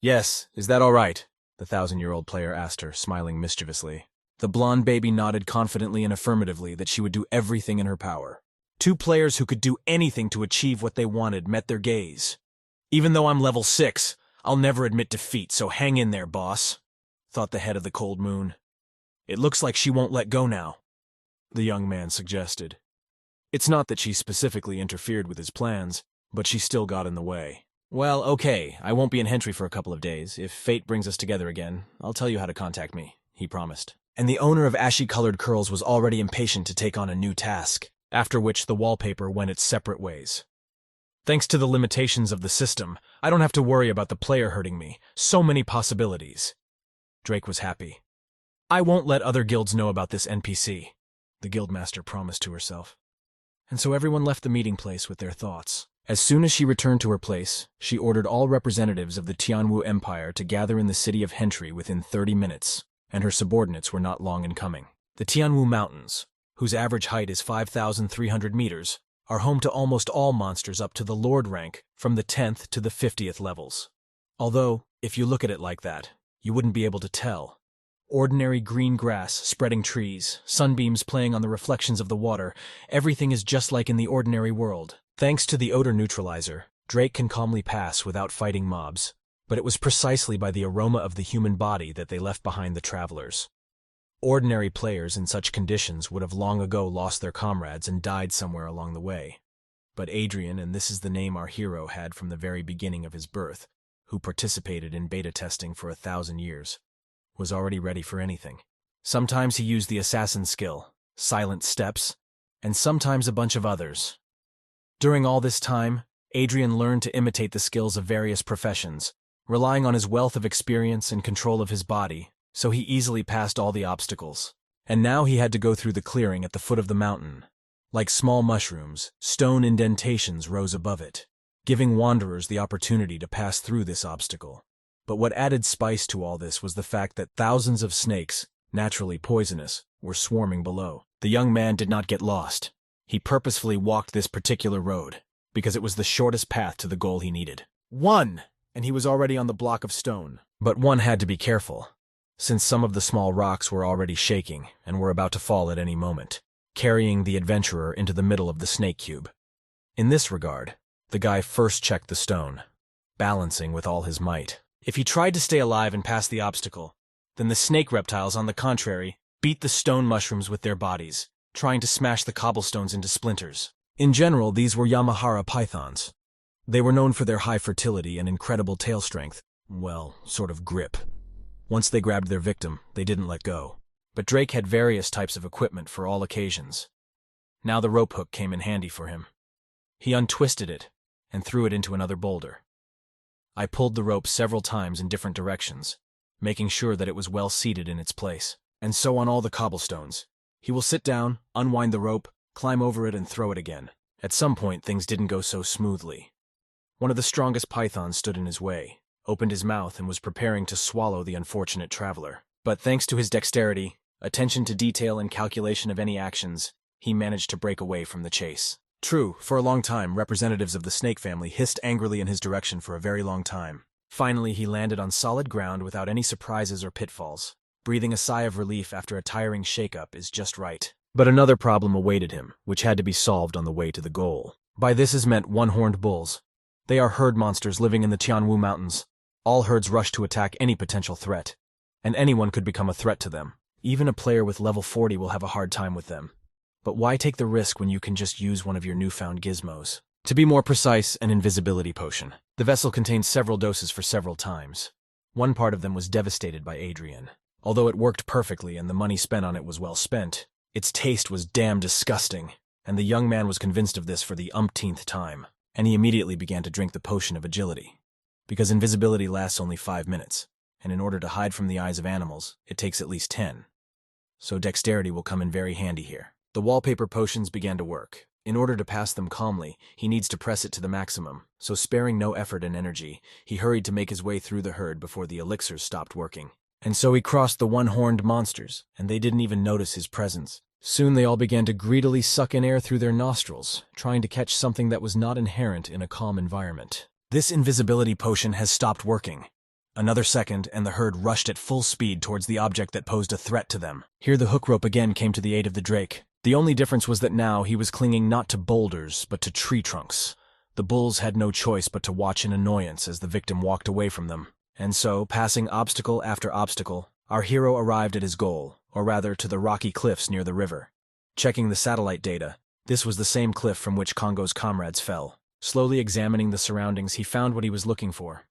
Yes, is that all right? The 1,000-year-old player asked her, smiling mischievously. The blonde baby nodded confidently and affirmatively that she would do everything in her power. 2 players who could do anything to achieve what they wanted met their gaze. Even though I'm level 6, I'll never admit defeat, so hang in there, boss, thought the head of the Cold Moon. It looks like she won't let go now, the young man suggested. It's not that she specifically interfered with his plans, but she still got in the way. Well, okay, I won't be in Hentry for a couple of days. If fate brings us together again, I'll tell you how to contact me, he promised. And the owner of ashy-colored curls was already impatient to take on a new task, after which the wallpaper went its separate ways. Thanks to the limitations of the system, I don't have to worry about the player hurting me. So many possibilities. Drake was happy. I won't let other guilds know about this NPC, the guildmaster promised to herself. And so everyone left the meeting place with their thoughts. As soon as she returned to her place, she ordered all representatives of the Tianwu Empire to gather in the city of Hentry within 30 minutes, and her subordinates were not long in coming. The Tianwu Mountains, whose average height is 5,300 meters, are home to almost all monsters up to the Lord rank from the 10th to the 50th levels. Although, if you look at it like that, you wouldn't be able to tell. Ordinary green grass, spreading trees, sunbeams playing on the reflections of the water, everything is just like in the ordinary world. Thanks to the odor neutralizer, Drake can calmly pass without fighting mobs, but it was precisely by the aroma of the human body that they left behind the travelers. Ordinary players in such conditions would have long ago lost their comrades and died somewhere along the way. But Adrian, and this is the name our hero had from the very beginning of his birth, who participated in beta testing for 1,000 years, was already ready for anything. Sometimes he used the assassin skill, silent steps, and sometimes a bunch of others. During all this time, Adrian learned to imitate the skills of various professions, relying on his wealth of experience and control of his body, so he easily passed all the obstacles. And now he had to go through the clearing at the foot of the mountain. Like small mushrooms, stone indentations rose above it, giving wanderers the opportunity to pass through this obstacle. But what added spice to all this was the fact that thousands of snakes, naturally poisonous, were swarming below. The young man did not get lost. He purposefully walked this particular road, because it was the shortest path to the goal he needed. 1! And he was already on the block of stone. But one had to be careful, since some of the small rocks were already shaking and were about to fall at any moment, carrying the adventurer into the middle of the snake cube. In this regard, the guy first checked the stone, balancing with all his might. If he tried to stay alive and pass the obstacle, then the snake reptiles, on the contrary, beat the stone mushrooms with their bodies, trying to smash the cobblestones into splinters. In general, these were Yamahara pythons. They were known for their high fertility and incredible tail strength, well, sort of grip. Once they grabbed their victim, they didn't let go. But Drake had various types of equipment for all occasions. Now the rope hook came in handy for him. He untwisted it and threw it into another boulder. I pulled the rope several times in different directions, making sure that it was well seated in its place. And so on all the cobblestones. He will sit down, unwind the rope, climb over it and throw it again. At some point, things didn't go so smoothly. One of the strongest pythons stood in his way, opened his mouth and was preparing to swallow the unfortunate traveler. But thanks to his dexterity, attention to detail and calculation of any actions, he managed to break away from the chase. True, for a long time, representatives of the snake family hissed angrily in his direction for a very long time. Finally, he landed on solid ground without any surprises or pitfalls. Breathing a sigh of relief after a tiring shake-up is just right. But another problem awaited him, which had to be solved on the way to the goal. By this is meant one-horned bulls. They are herd monsters living in the Tianwu Mountains. All herds rush to attack any potential threat, and anyone could become a threat to them. Even a player with level 40 will have a hard time with them. But why take the risk when you can just use one of your newfound gizmos? To be more precise, an invisibility potion. The vessel contained several doses for several times. One part of them was devastated by Adrian. Although it worked perfectly and the money spent on it was well spent, its taste was damn disgusting, and the young man was convinced of this for the umpteenth time, and he immediately began to drink the potion of agility. Because invisibility lasts only 5 minutes, and in order to hide from the eyes of animals, it takes at least 10. So dexterity will come in very handy here. The wallpaper potions began to work. In order to pass them calmly, he needs to press it to the maximum, so sparing no effort and energy, he hurried to make his way through the herd before the elixirs stopped working. And so he crossed the one-horned monsters, and they didn't even notice his presence. Soon they all began to greedily suck in air through their nostrils, trying to catch something that was not inherent in a calm environment. This invisibility potion has stopped working. Another second, and the herd rushed at full speed towards the object that posed a threat to them. Here the hook rope again came to the aid of the Drake. The only difference was that now he was clinging not to boulders, but to tree trunks. The bulls had no choice but to watch in annoyance as the victim walked away from them. And so, passing obstacle after obstacle, our hero arrived at his goal, or rather to the rocky cliffs near the river. Checking the satellite data, this was the same cliff from which Congo's comrades fell. Slowly examining the surroundings, he found what he was looking for.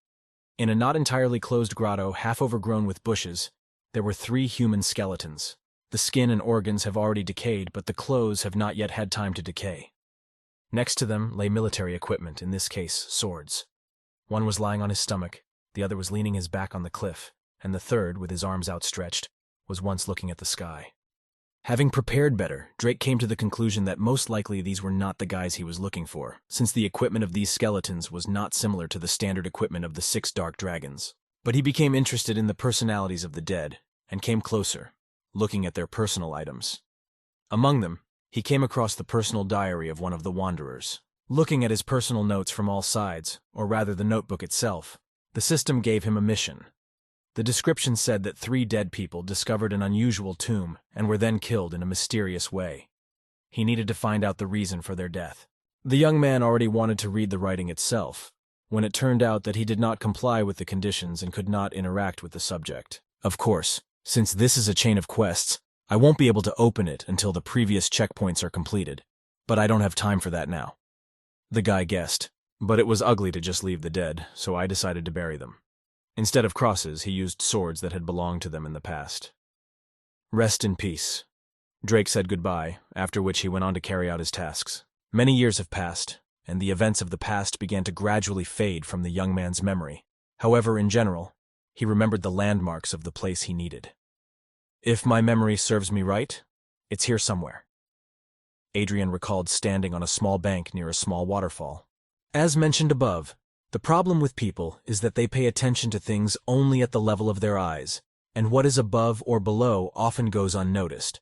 In a not entirely closed grotto, half overgrown with bushes, there were 3 human skeletons. The skin and organs have already decayed, but the clothes have not yet had time to decay. Next to them lay military equipment, in this case, swords. One was lying on his stomach, the other was leaning his back on the cliff, and the third, with his arms outstretched, was once looking at the sky. Having prepared better, Drake came to the conclusion that most likely these were not the guys he was looking for, since the equipment of these skeletons was not similar to the standard equipment of the 6 dark dragons. But he became interested in the personalities of the dead, and came closer, looking at their personal items. Among them, he came across the personal diary of one of the wanderers. Looking at his personal notes from all sides, or rather the notebook itself, the system gave him a mission. The description said that 3 dead people discovered an unusual tomb and were then killed in a mysterious way. He needed to find out the reason for their death. The young man already wanted to read the writing itself, when it turned out that he did not comply with the conditions and could not interact with the subject. Of course, since this is a chain of quests, I won't be able to open it until the previous checkpoints are completed, but I don't have time for that now. The guy guessed, but it was ugly to just leave the dead, so I decided to bury them. Instead of crosses, he used swords that had belonged to them in the past. Rest in peace. Drake said goodbye, after which he went on to carry out his tasks. Many years have passed, and the events of the past began to gradually fade from the young man's memory. However, in general, he remembered the landmarks of the place he needed. If my memory serves me right, it's here somewhere. Adrian recalled standing on a small bank near a small waterfall. As mentioned above, the problem with people is that they pay attention to things only at the level of their eyes, and what is above or below often goes unnoticed.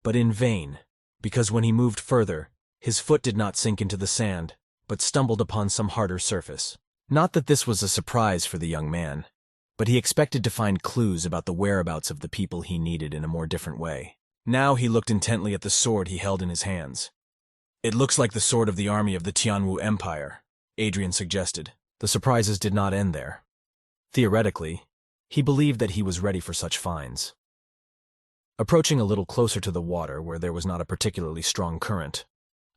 But in vain, because when he moved further, his foot did not sink into the sand, but stumbled upon some harder surface. Not that this was a surprise for the young man, but he expected to find clues about the whereabouts of the people he needed in a more different way. Now he looked intently at the sword he held in his hands. "It looks like the sword of the army of the Tianwu Empire," Adrian suggested. The surprises did not end there. Theoretically, he believed that he was ready for such finds. Approaching a little closer to the water where there was not a particularly strong current,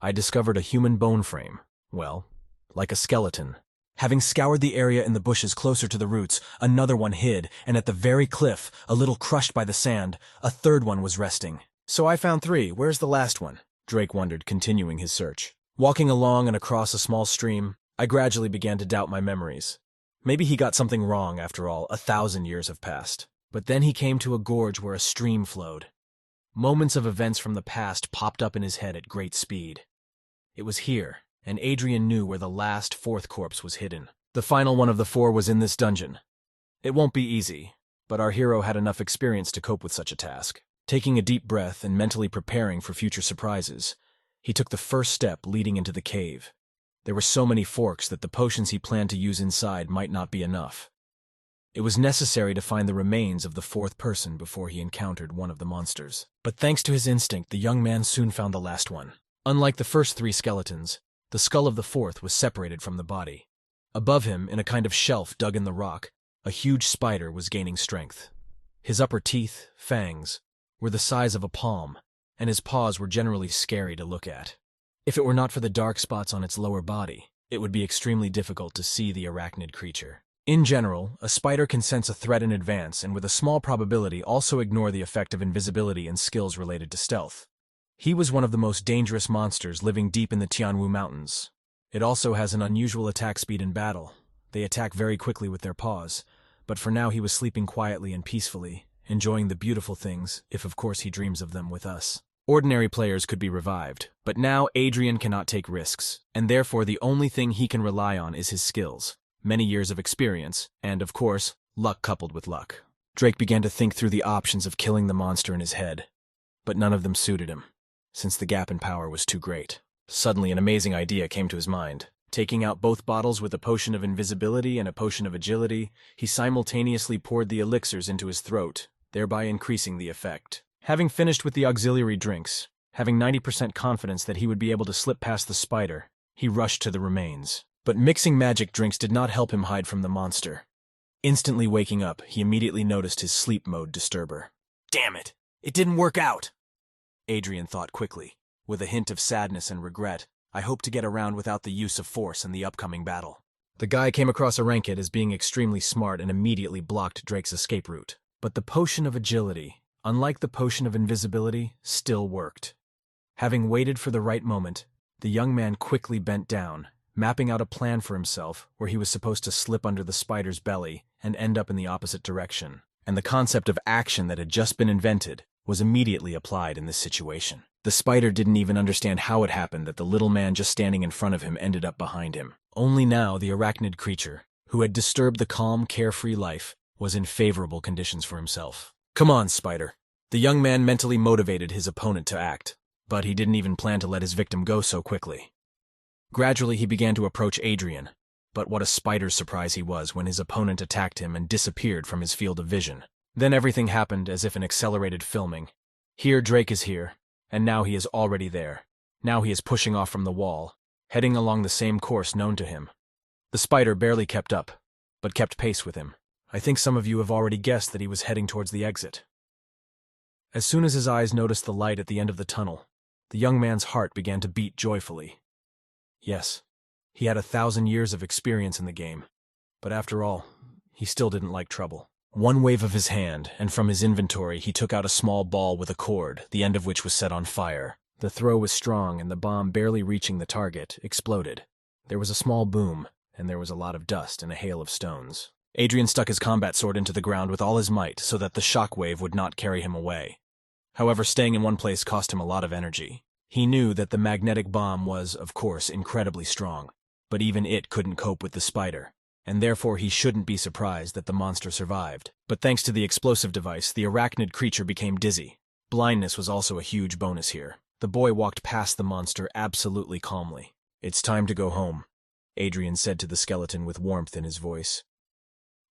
I discovered a human bone frame, well, like a skeleton. Having scoured the area in the bushes closer to the roots, another one hid, and at the very cliff, a little crushed by the sand, a third one was resting. "So I found 3. Where's the last one?" Drake wondered, continuing his search. Walking along and across a small stream, I gradually began to doubt my memories. Maybe he got something wrong after all, 1,000 years have passed. But then he came to a gorge where a stream flowed. Moments of events from the past popped up in his head at great speed. It was here, and Adrian knew where the last 4th corpse was hidden. The final one of the 4 was in this dungeon. It won't be easy, but our hero had enough experience to cope with such a task. Taking a deep breath and mentally preparing for future surprises, he took the first step leading into the cave. There were so many forks that the potions he planned to use inside might not be enough. It was necessary to find the remains of the 4th person before he encountered one of the monsters. But thanks to his instinct, the young man soon found the last one. Unlike the first 3 skeletons, the skull of the 4th was separated from the body. Above him, in a kind of shelf dug in the rock, a huge spider was gaining strength. His upper teeth, fangs, were the size of a palm, and his paws were generally scary to look at. If it were not for the dark spots on its lower body, it would be extremely difficult to see the arachnid creature. In general, a spider can sense a threat in advance and with a small probability also ignore the effect of invisibility and skills related to stealth. He was one of the most dangerous monsters living deep in the Tianwu Mountains. It also has an unusual attack speed in battle. They attack very quickly with their paws, but for now he was sleeping quietly and peacefully, enjoying the beautiful things, if of course he dreams of them with us. Ordinary players could be revived, but now Adrian cannot take risks, and therefore the only thing he can rely on is his skills, many years of experience, and, of course, luck coupled with luck. Drake began to think through the options of killing the monster in his head, but none of them suited him, since the gap in power was too great. Suddenly an amazing idea came to his mind. Taking out both bottles with a potion of invisibility and a potion of agility, he simultaneously poured the elixirs into his throat, thereby increasing the effect. Having finished with the auxiliary drinks, having 90% confidence that he would be able to slip past the spider, he rushed to the remains. But mixing magic drinks did not help him hide from the monster. Instantly waking up, he immediately noticed his sleep mode disturber. "Damn it! It didn't work out!" Adrian thought quickly. With a hint of sadness and regret, I hope to get around without the use of force in the upcoming battle. The guy came across Arankid as being extremely smart and immediately blocked Drake's escape route. But the potion of agility, unlike the potion of invisibility, still worked. Having waited for the right moment, the young man quickly bent down, mapping out a plan for himself where he was supposed to slip under the spider's belly and end up in the opposite direction. And the concept of action that had just been invented was immediately applied in this situation. The spider didn't even understand how it happened that the little man just standing in front of him ended up behind him. Only now the arachnid creature, who had disturbed the calm, carefree life, was in favorable conditions for himself. "Come on, spider." The young man mentally motivated his opponent to act, but he didn't even plan to let his victim go so quickly. Gradually he began to approach Adrian, but what a spider's surprise he was when his opponent attacked him and disappeared from his field of vision. Then everything happened as if in accelerated filming. Here Drake is here, and now he is already there. Now he is pushing off from the wall, heading along the same course known to him. The spider barely kept up, but kept pace with him. I think some of you have already guessed that he was heading towards the exit. As soon as his eyes noticed the light at the end of the tunnel, the young man's heart began to beat joyfully. Yes, he had 1,000 years of experience in the game, but after all, he still didn't like trouble. One wave of his hand, and from his inventory he took out a small ball with a cord, the end of which was set on fire. The throw was strong, and the bomb, barely reaching the target, exploded. There was a small boom, and there was a lot of dust and a hail of stones. Adrian stuck his combat sword into the ground with all his might so that the shock wave would not carry him away. However, staying in one place cost him a lot of energy. He knew that the magnetic bomb was, of course, incredibly strong, but even it couldn't cope with the spider, and therefore he shouldn't be surprised that the monster survived. But thanks to the explosive device, the arachnid creature became dizzy. Blindness was also a huge bonus here. The boy walked past the monster absolutely calmly. It's time to go home, Adrian said to the skeleton with warmth in his voice.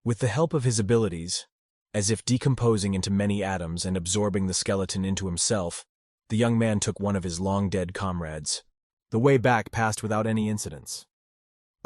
With the help of his abilities, as if decomposing into many atoms and absorbing the skeleton into himself, the young man took one of his long-dead comrades. The way back passed without any incidents.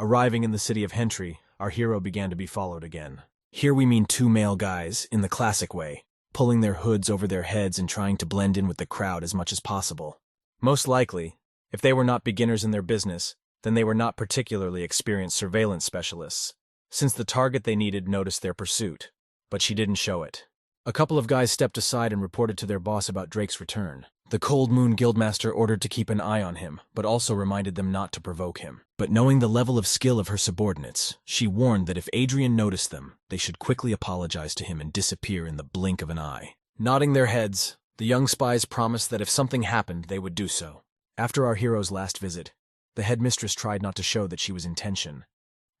Arriving in the city of Hentry, our hero began to be followed again. Here we mean two male guys, in the classic way, pulling their hoods over their heads and trying to blend in with the crowd as much as possible. Most likely, if they were not beginners in their business, then they were not particularly experienced surveillance specialists, since the target they needed noticed their pursuit, but she didn't show it. A couple of guys stepped aside and reported to their boss about Drake's return. The Cold Moon Guildmaster ordered to keep an eye on him, but also reminded them not to provoke him. But knowing the level of skill of her subordinates, she warned that if Adrian noticed them, they should quickly apologize to him and disappear in the blink of an eye. Nodding their heads, the young spies promised that if something happened, they would do so. After our hero's last visit, the headmistress tried not to show that she was in tension.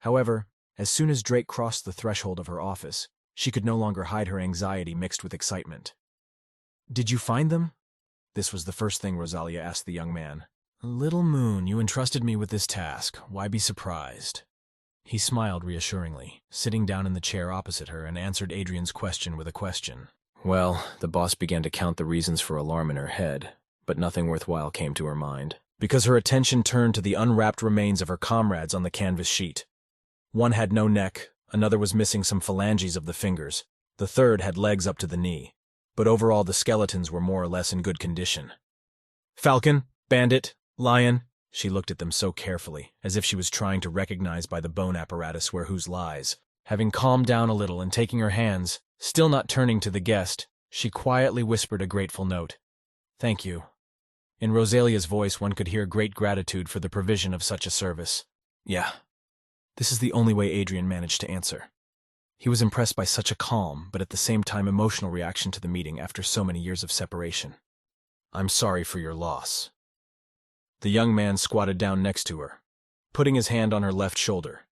However, as soon as Drake crossed the threshold of her office, she could no longer hide her anxiety mixed with excitement. "Did you find them?" This was the first thing Rosalia asked the young man. "Little Moon, you entrusted me with this task. Why be surprised?" He smiled reassuringly, sitting down in the chair opposite her, and answered Adrian's question with a question. Well, the boss began to count the reasons for alarm in her head, but nothing worthwhile came to her mind, because her attention turned to the unwrapped remains of her comrades on the canvas sheet. One had no neck, another was missing some phalanges of the fingers, the third had legs up to the knee. But overall the skeletons were more or less in good condition. Falcon, Bandit, Lion, she looked at them so carefully, as if she was trying to recognize by the bone apparatus where whose lies. Having calmed down a little and taking her hands, still not turning to the guest, she quietly whispered a grateful note. "Thank you." In Rosalia's voice one could hear great gratitude for the provision of such a service. Yeah. This is the only way Adrian managed to answer. He was impressed by such a calm, but at the same time emotional reaction to the meeting after so many years of separation. "I'm sorry for your loss." The young man squatted down next to her, putting his hand on her left shoulder.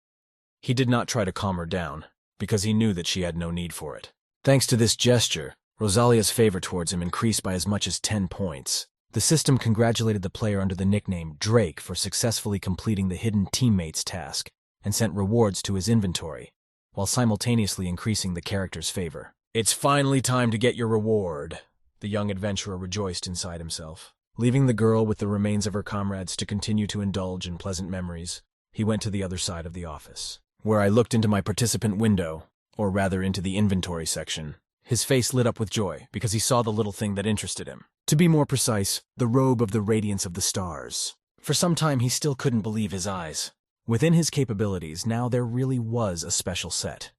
He did not try to calm her down, because he knew that she had no need for it. Thanks to this gesture, Rosalia's favor towards him increased by as much as 10 points. The system congratulated the player under the nickname Drake for successfully completing the hidden teammates task, and sent rewards to his inventory, while simultaneously increasing the character's favor. "It's finally time to get your reward," the young adventurer rejoiced inside himself. Leaving the girl with the remains of her comrades to continue to indulge in pleasant memories, he went to the other side of the office, where I looked into my participant window, or rather into the inventory section. His face lit up with joy because he saw the little thing that interested him. To be more precise, the robe of the radiance of the stars. For some time he still couldn't believe his eyes. Within his capabilities, now there really was a special set.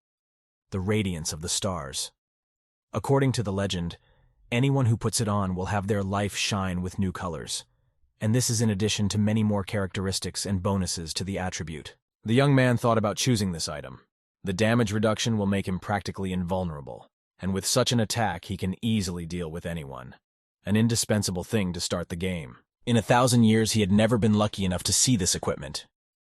The radiance of the stars. According to the legend, anyone who puts it on will have their life shine with new colors. And this is in addition to many more characteristics and bonuses to the attribute. The young man thought about choosing this item. The damage reduction will make him practically invulnerable, and with such an attack he can easily deal with anyone. An indispensable thing to start the game. In 1,000 years he had never been lucky enough to see this equipment.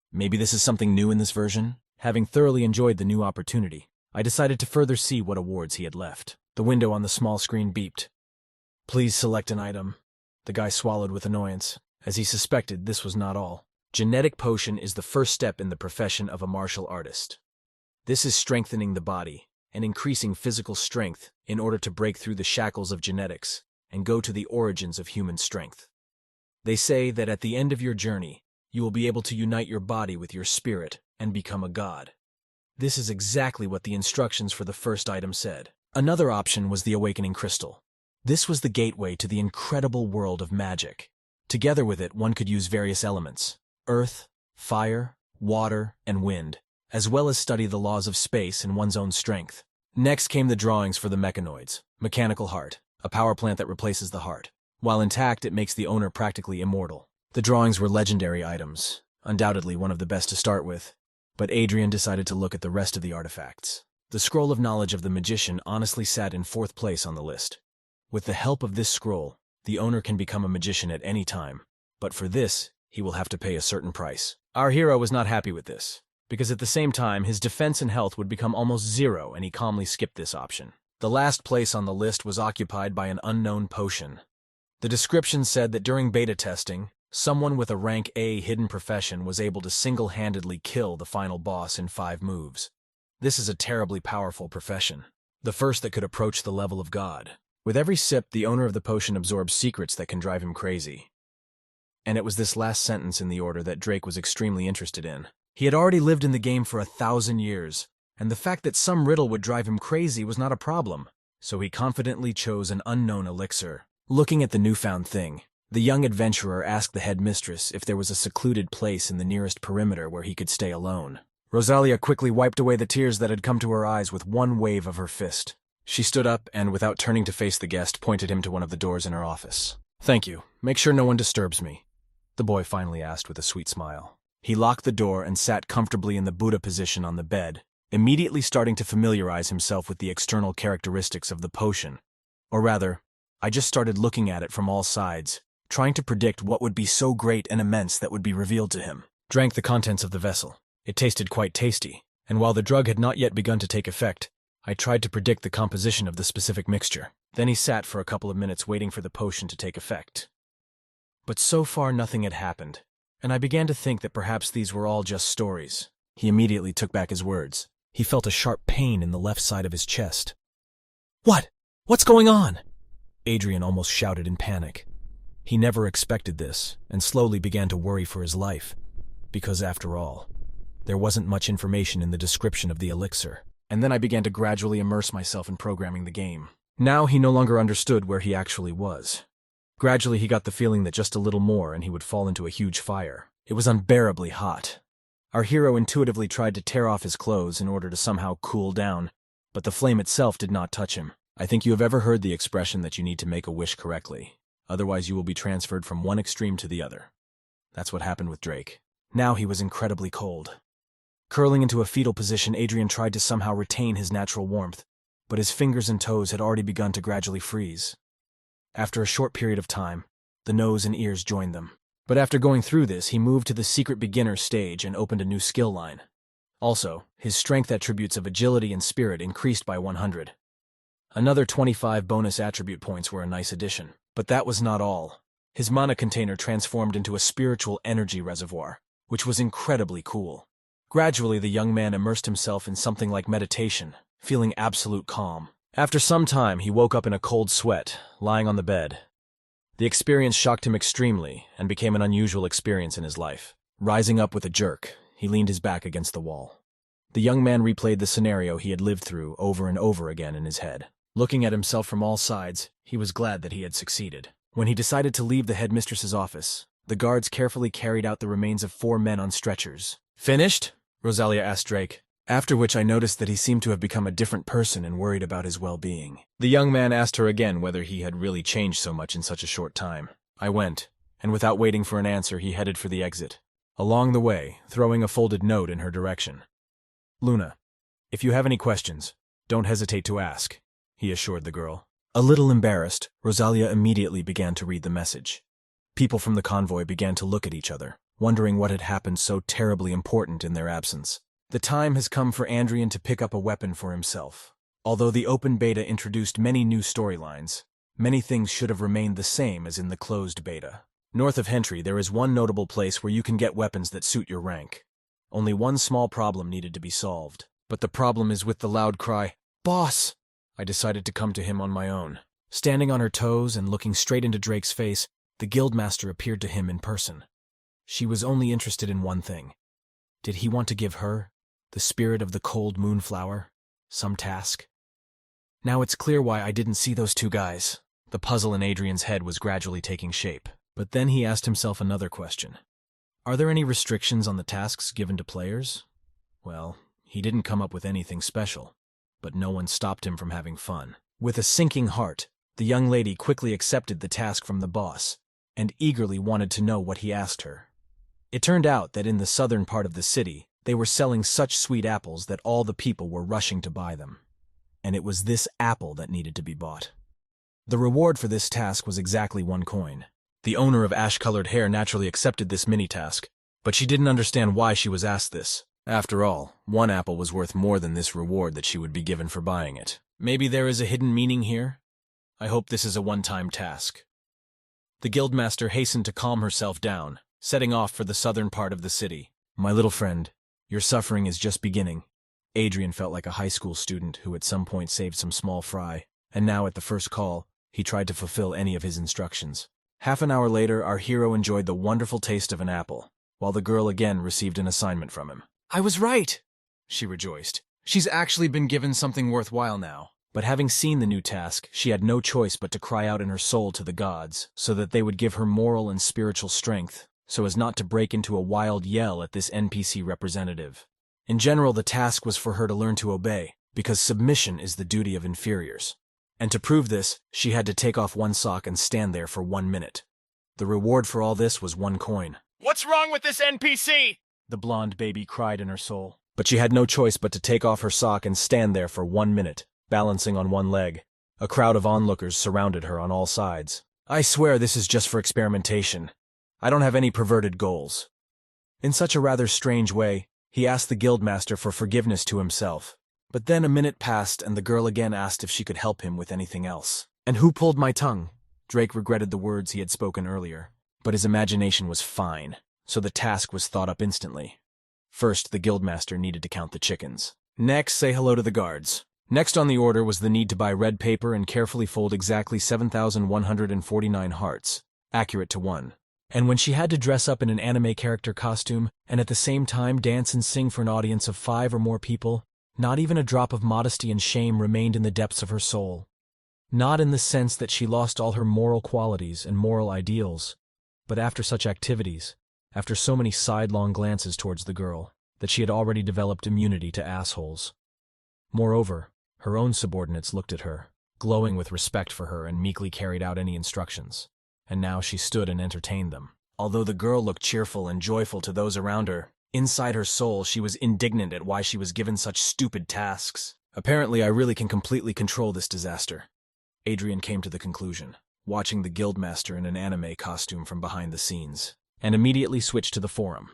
Maybe this is something new in this version? Having thoroughly enjoyed the new opportunity, I decided to further see what awards he had left. The window on the small screen beeped. "Please select an item." The guy swallowed with annoyance, as he suspected this was not all. Genetic potion is the first step in the profession of a martial artist. This is strengthening the body and increasing physical strength in order to break through the shackles of genetics and go to the origins of human strength. They say that at the end of your journey, you will be able to unite your body with your spirit and become a god. This is exactly what the instructions for the first item said. Another option was the Awakening Crystal. This was the gateway to the incredible world of magic. Together with it, one could use various elements: earth, fire, water, and wind, as well as study the laws of space and one's own strength. Next came the drawings for the mechanoids, mechanical heart, a power plant that replaces the heart. While intact, it makes the owner practically immortal. The drawings were legendary items, undoubtedly one of the best to start with, but Adrian decided to look at the rest of the artifacts. The Scroll of Knowledge of the Magician honestly sat in 4th place on the list. With the help of this scroll, the owner can become a magician at any time, but for this, he will have to pay a certain price. Our hero was not happy with this, because at the same time, his defense and health would become almost 0, and he calmly skipped this option. The last place on the list was occupied by an unknown potion. The description said that during beta testing, Someone with a rank A hidden profession was able to single-handedly kill the final boss in 5 moves. This is a terribly powerful profession, the first that could approach the level of God. With every sip, the owner of the potion absorbs secrets that can drive him crazy. And it was this last sentence in the order that Drake was extremely interested in. He had already lived in the game for 1,000 years, and the fact that some riddle would drive him crazy was not a problem, so he confidently chose an unknown elixir. Looking at the newfound thing, the young adventurer asked the headmistress if there was a secluded place in the nearest perimeter where he could stay alone. Rosalia quickly wiped away the tears that had come to her eyes with one wave of her fist. She stood up and, without turning to face the guest, pointed him to one of the doors in her office. "Thank you. Make sure no one disturbs me," the boy finally asked with a sweet smile. He locked the door and sat comfortably in the Buddha position on the bed, immediately starting to familiarize himself with the external characteristics of the potion. Or rather, I just started looking at it from all sides, trying to predict what would be so great and immense that would be revealed to him. Drank the contents of the vessel. It tasted quite tasty, and while the drug had not yet begun to take effect, I tried to predict the composition of the specific mixture. Then he sat for a couple of minutes waiting for the potion to take effect. But so far nothing had happened, and I began to think that perhaps these were all just stories. He immediately took back his words. He felt a sharp pain in the left side of his chest. "What? What's going on?" Adrian almost shouted in panic. He never expected this, and slowly began to worry for his life, because after all, there wasn't much information in the description of the elixir. And then I began to gradually immerse myself in programming the game. Now he no longer understood where he actually was. Gradually he got the feeling that just a little more and he would fall into a huge fire. It was unbearably hot. Our hero intuitively tried to tear off his clothes in order to somehow cool down, but the flame itself did not touch him. I think you have ever heard the expression that you need to make a wish correctly. Otherwise you will be transferred from one extreme to the other. That's what happened with Drake. Now he was incredibly cold. Curling into a fetal position, Adrian tried to somehow retain his natural warmth, but his fingers and toes had already begun to gradually freeze. After a short period of time, the nose and ears joined them. But after going through this, he moved to the secret beginner stage and opened a new skill line. Also, his strength attributes of agility and spirit increased by 100. Another 25 bonus attribute points were a nice addition. But that was not all. His mana container transformed into a spiritual energy reservoir, which was incredibly cool. Gradually, the young man immersed himself in something like meditation, feeling absolute calm. After some time, he woke up in a cold sweat, lying on the bed. The experience shocked him extremely and became an unusual experience in his life. Rising up with a jerk, he leaned his back against the wall. The young man replayed the scenario he had lived through over and over again in his head. Looking at himself from all sides, he was glad that he had succeeded. When he decided to leave the headmistress's office, the guards carefully carried out the remains of 4 men on stretchers. "Finished?" Rosalia asked Drake, after which I noticed that he seemed to have become a different person and worried about his well-being. The young man asked her again whether he had really changed so much in such a short time. I went, and without waiting for an answer, he headed for the exit, along the way, throwing a folded note in her direction. "Luna, if you have any questions, don't hesitate to ask," he assured the girl. A little embarrassed, Rosalia immediately began to read the message. People from the convoy began to look at each other, wondering what had happened so terribly important in their absence. The time has come for Andrian to pick up a weapon for himself. Although the open beta introduced many new storylines, many things should have remained the same as in the closed beta. North of Hentry, there is one notable place where you can get weapons that suit your rank. Only one small problem needed to be solved. But the problem is with the loud cry, "Boss!" I decided to come to him on my own. Standing on her toes and looking straight into Drake's face, the guildmaster appeared to him in person. She was only interested in one thing. Did he want to give her, the spirit of the cold moonflower, some task? Now it's clear why I didn't see those 2 guys. The puzzle in Adrian's head was gradually taking shape. But then he asked himself another question. Are there any restrictions on the tasks given to players? Well, he didn't come up with anything special, but no one stopped him from having fun. With a sinking heart, the young lady quickly accepted the task from the boss, and eagerly wanted to know what he asked her. It turned out that in the southern part of the city, they were selling such sweet apples that all the people were rushing to buy them. And it was this apple that needed to be bought. The reward for this task was exactly 1 coin. The owner of ash-colored hair naturally accepted this mini-task, but she didn't understand why she was asked this. After all, 1 apple was worth more than this reward that she would be given for buying it. Maybe there is a hidden meaning here? I hope this is a one-time task. The guildmaster hastened to calm herself down, setting off for the southern part of the city. My little friend, your suffering is just beginning. Adrian felt like a high school student who at some point saved some small fry, and now at the first call, he tried to fulfill any of his instructions. Half an hour later, our hero enjoyed the wonderful taste of an apple, while the girl again received an assignment from him. I was right, she rejoiced. She's actually been given something worthwhile now. But having seen the new task, she had no choice but to cry out in her soul to the gods, so that they would give her moral and spiritual strength, so as not to break into a wild yell at this NPC representative. In general, the task was for her to learn to obey, because submission is the duty of inferiors. And to prove this, she had to take off one sock and stand there for 1 minute. The reward for all this was 1 coin. What's wrong with this NPC? The blonde baby cried in her soul. But she had no choice but to take off her sock and stand there for 1 minute, balancing on one leg. A crowd of onlookers surrounded her on all sides. I swear this is just for experimentation. I don't have any perverted goals. In such a rather strange way, he asked the guildmaster for forgiveness to himself. But then a minute passed and the girl again asked if she could help him with anything else. And who pulled my tongue? Drake regretted the words he had spoken earlier. But his imagination was fine, so the task was thought up instantly. First, the guildmaster needed to count the chickens. Next, say hello to the guards. Next on the order was the need to buy red paper and carefully fold exactly 7,149 hearts, accurate to 1. And when she had to dress up in an anime character costume and at the same time dance and sing for an audience of 5 or more people, not even a drop of modesty and shame remained in the depths of her soul. Not in the sense that she lost all her moral qualities and moral ideals, but after such activities, after so many sidelong glances towards the girl, that she had already developed immunity to assholes. Moreover, her own subordinates looked at her, glowing with respect for her and meekly carried out any instructions. And now she stood and entertained them. Although the girl looked cheerful and joyful to those around her, inside her soul she was indignant at why she was given such stupid tasks. Apparently I really can completely control this disaster. Adrian came to the conclusion, watching the guildmaster in an anime costume from behind the scenes, and immediately switched to the forum.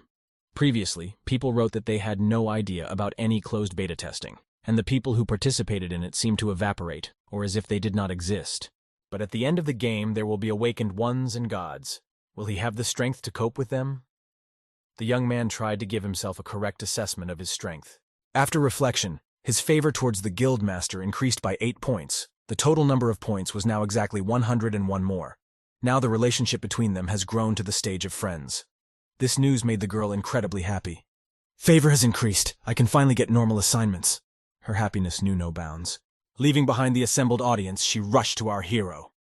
Previously, people wrote that they had no idea about any closed beta testing, and the people who participated in it seemed to evaporate, or as if they did not exist. But at the end of the game there will be awakened ones and gods. Will he have the strength to cope with them? The young man tried to give himself a correct assessment of his strength. After reflection, his favor towards the guildmaster increased by 8 points. The total number of points was now exactly 101 more. Now the relationship between them has grown to the stage of friends. This news made the girl incredibly happy. Favor has increased. I can finally get normal assignments. Her happiness knew no bounds. Leaving behind the assembled audience, she rushed to our hero.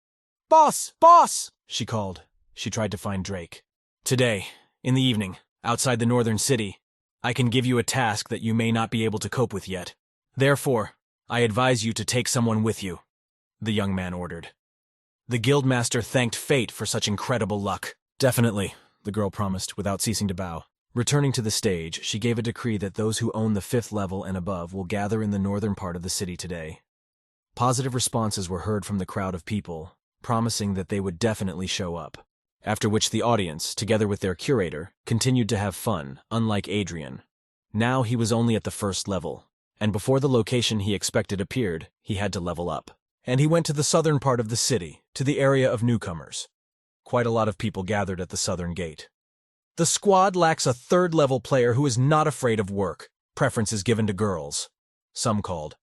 Boss! Boss! She called. She tried to find Drake. Today, in the evening, outside the northern city, I can give you a task that you may not be able to cope with yet. Therefore, I advise you to take someone with you, the young man ordered. The guildmaster thanked fate for such incredible luck. Definitely, the girl promised, without ceasing to bow. Returning to the stage, she gave a decree that those who own the 5th level and above will gather in the northern part of the city today. Positive responses were heard from the crowd of people, promising that they would definitely show up. After which the audience, together with their curator, continued to have fun, unlike Adrian. Now he was only at the 1st level, and before the location he expected appeared, he had to level up. And he went to the southern part of the city, to the area of newcomers. Quite a lot of people gathered at the southern gate. The squad lacks a 3rd level player who is not afraid of work. Preference is given to girls. Some called.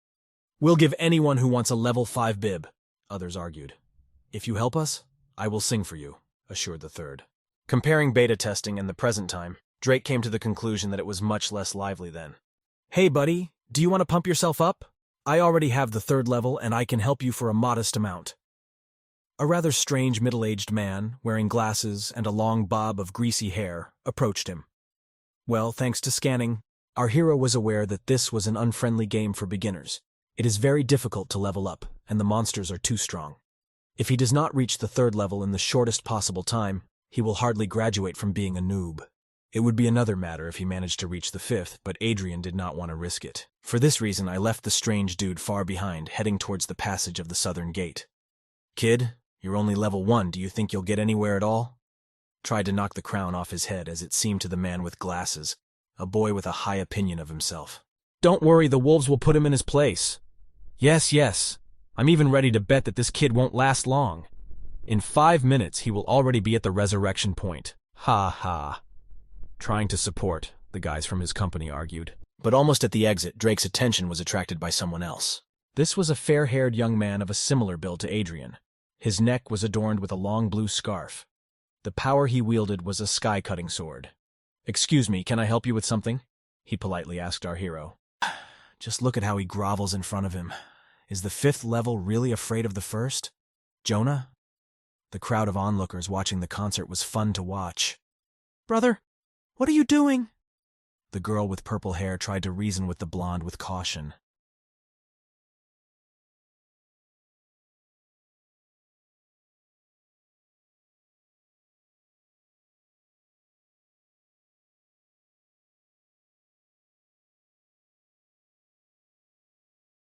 We'll give anyone who wants a level 5 bib, others argued. If you help us, I will sing for you, assured the 3rd. Comparing beta testing and the present time, Drake came to the conclusion that it was much less lively then. Hey buddy, do you want to pump yourself up? I already have the 3rd level and I can help you for a modest amount. A rather strange middle-aged man, wearing glasses and a long bob of greasy hair, approached him. Well, thanks to scanning, our hero was aware that this was an unfriendly game for beginners. It is very difficult to level up, and the monsters are too strong. If he does not reach the 3rd level in the shortest possible time, he will hardly graduate from being a noob. It would be another matter if he managed to reach the 5th, but Adrian did not want to risk it. For this reason, I left the strange dude far behind, heading towards the passage of the southern gate. Kid, you're only level 1, do you think you'll get anywhere at all? Tried to knock the crown off his head as it seemed to the man with glasses, a boy with a high opinion of himself. Don't worry, the wolves will put him in his place. Yes, I'm even ready to bet that this kid won't last long. In 5 minutes, he will already be at the resurrection point. Ha ha. Trying to support, the guys from his company argued. But almost at the exit, Drake's attention was attracted by someone else. This was a fair-haired young man of a similar build to Adrian. His neck was adorned with a long blue scarf. The power he wielded was a sky-cutting sword. "Excuse me, can I help you with something?" he politely asked our hero. Just look at how he grovels in front of him. Is the 5th level really afraid of the 1st? Jonah? The crowd of onlookers watching the concert was fun to watch. "Brother, what are you doing?" The girl with purple hair tried to reason with the blonde with caution.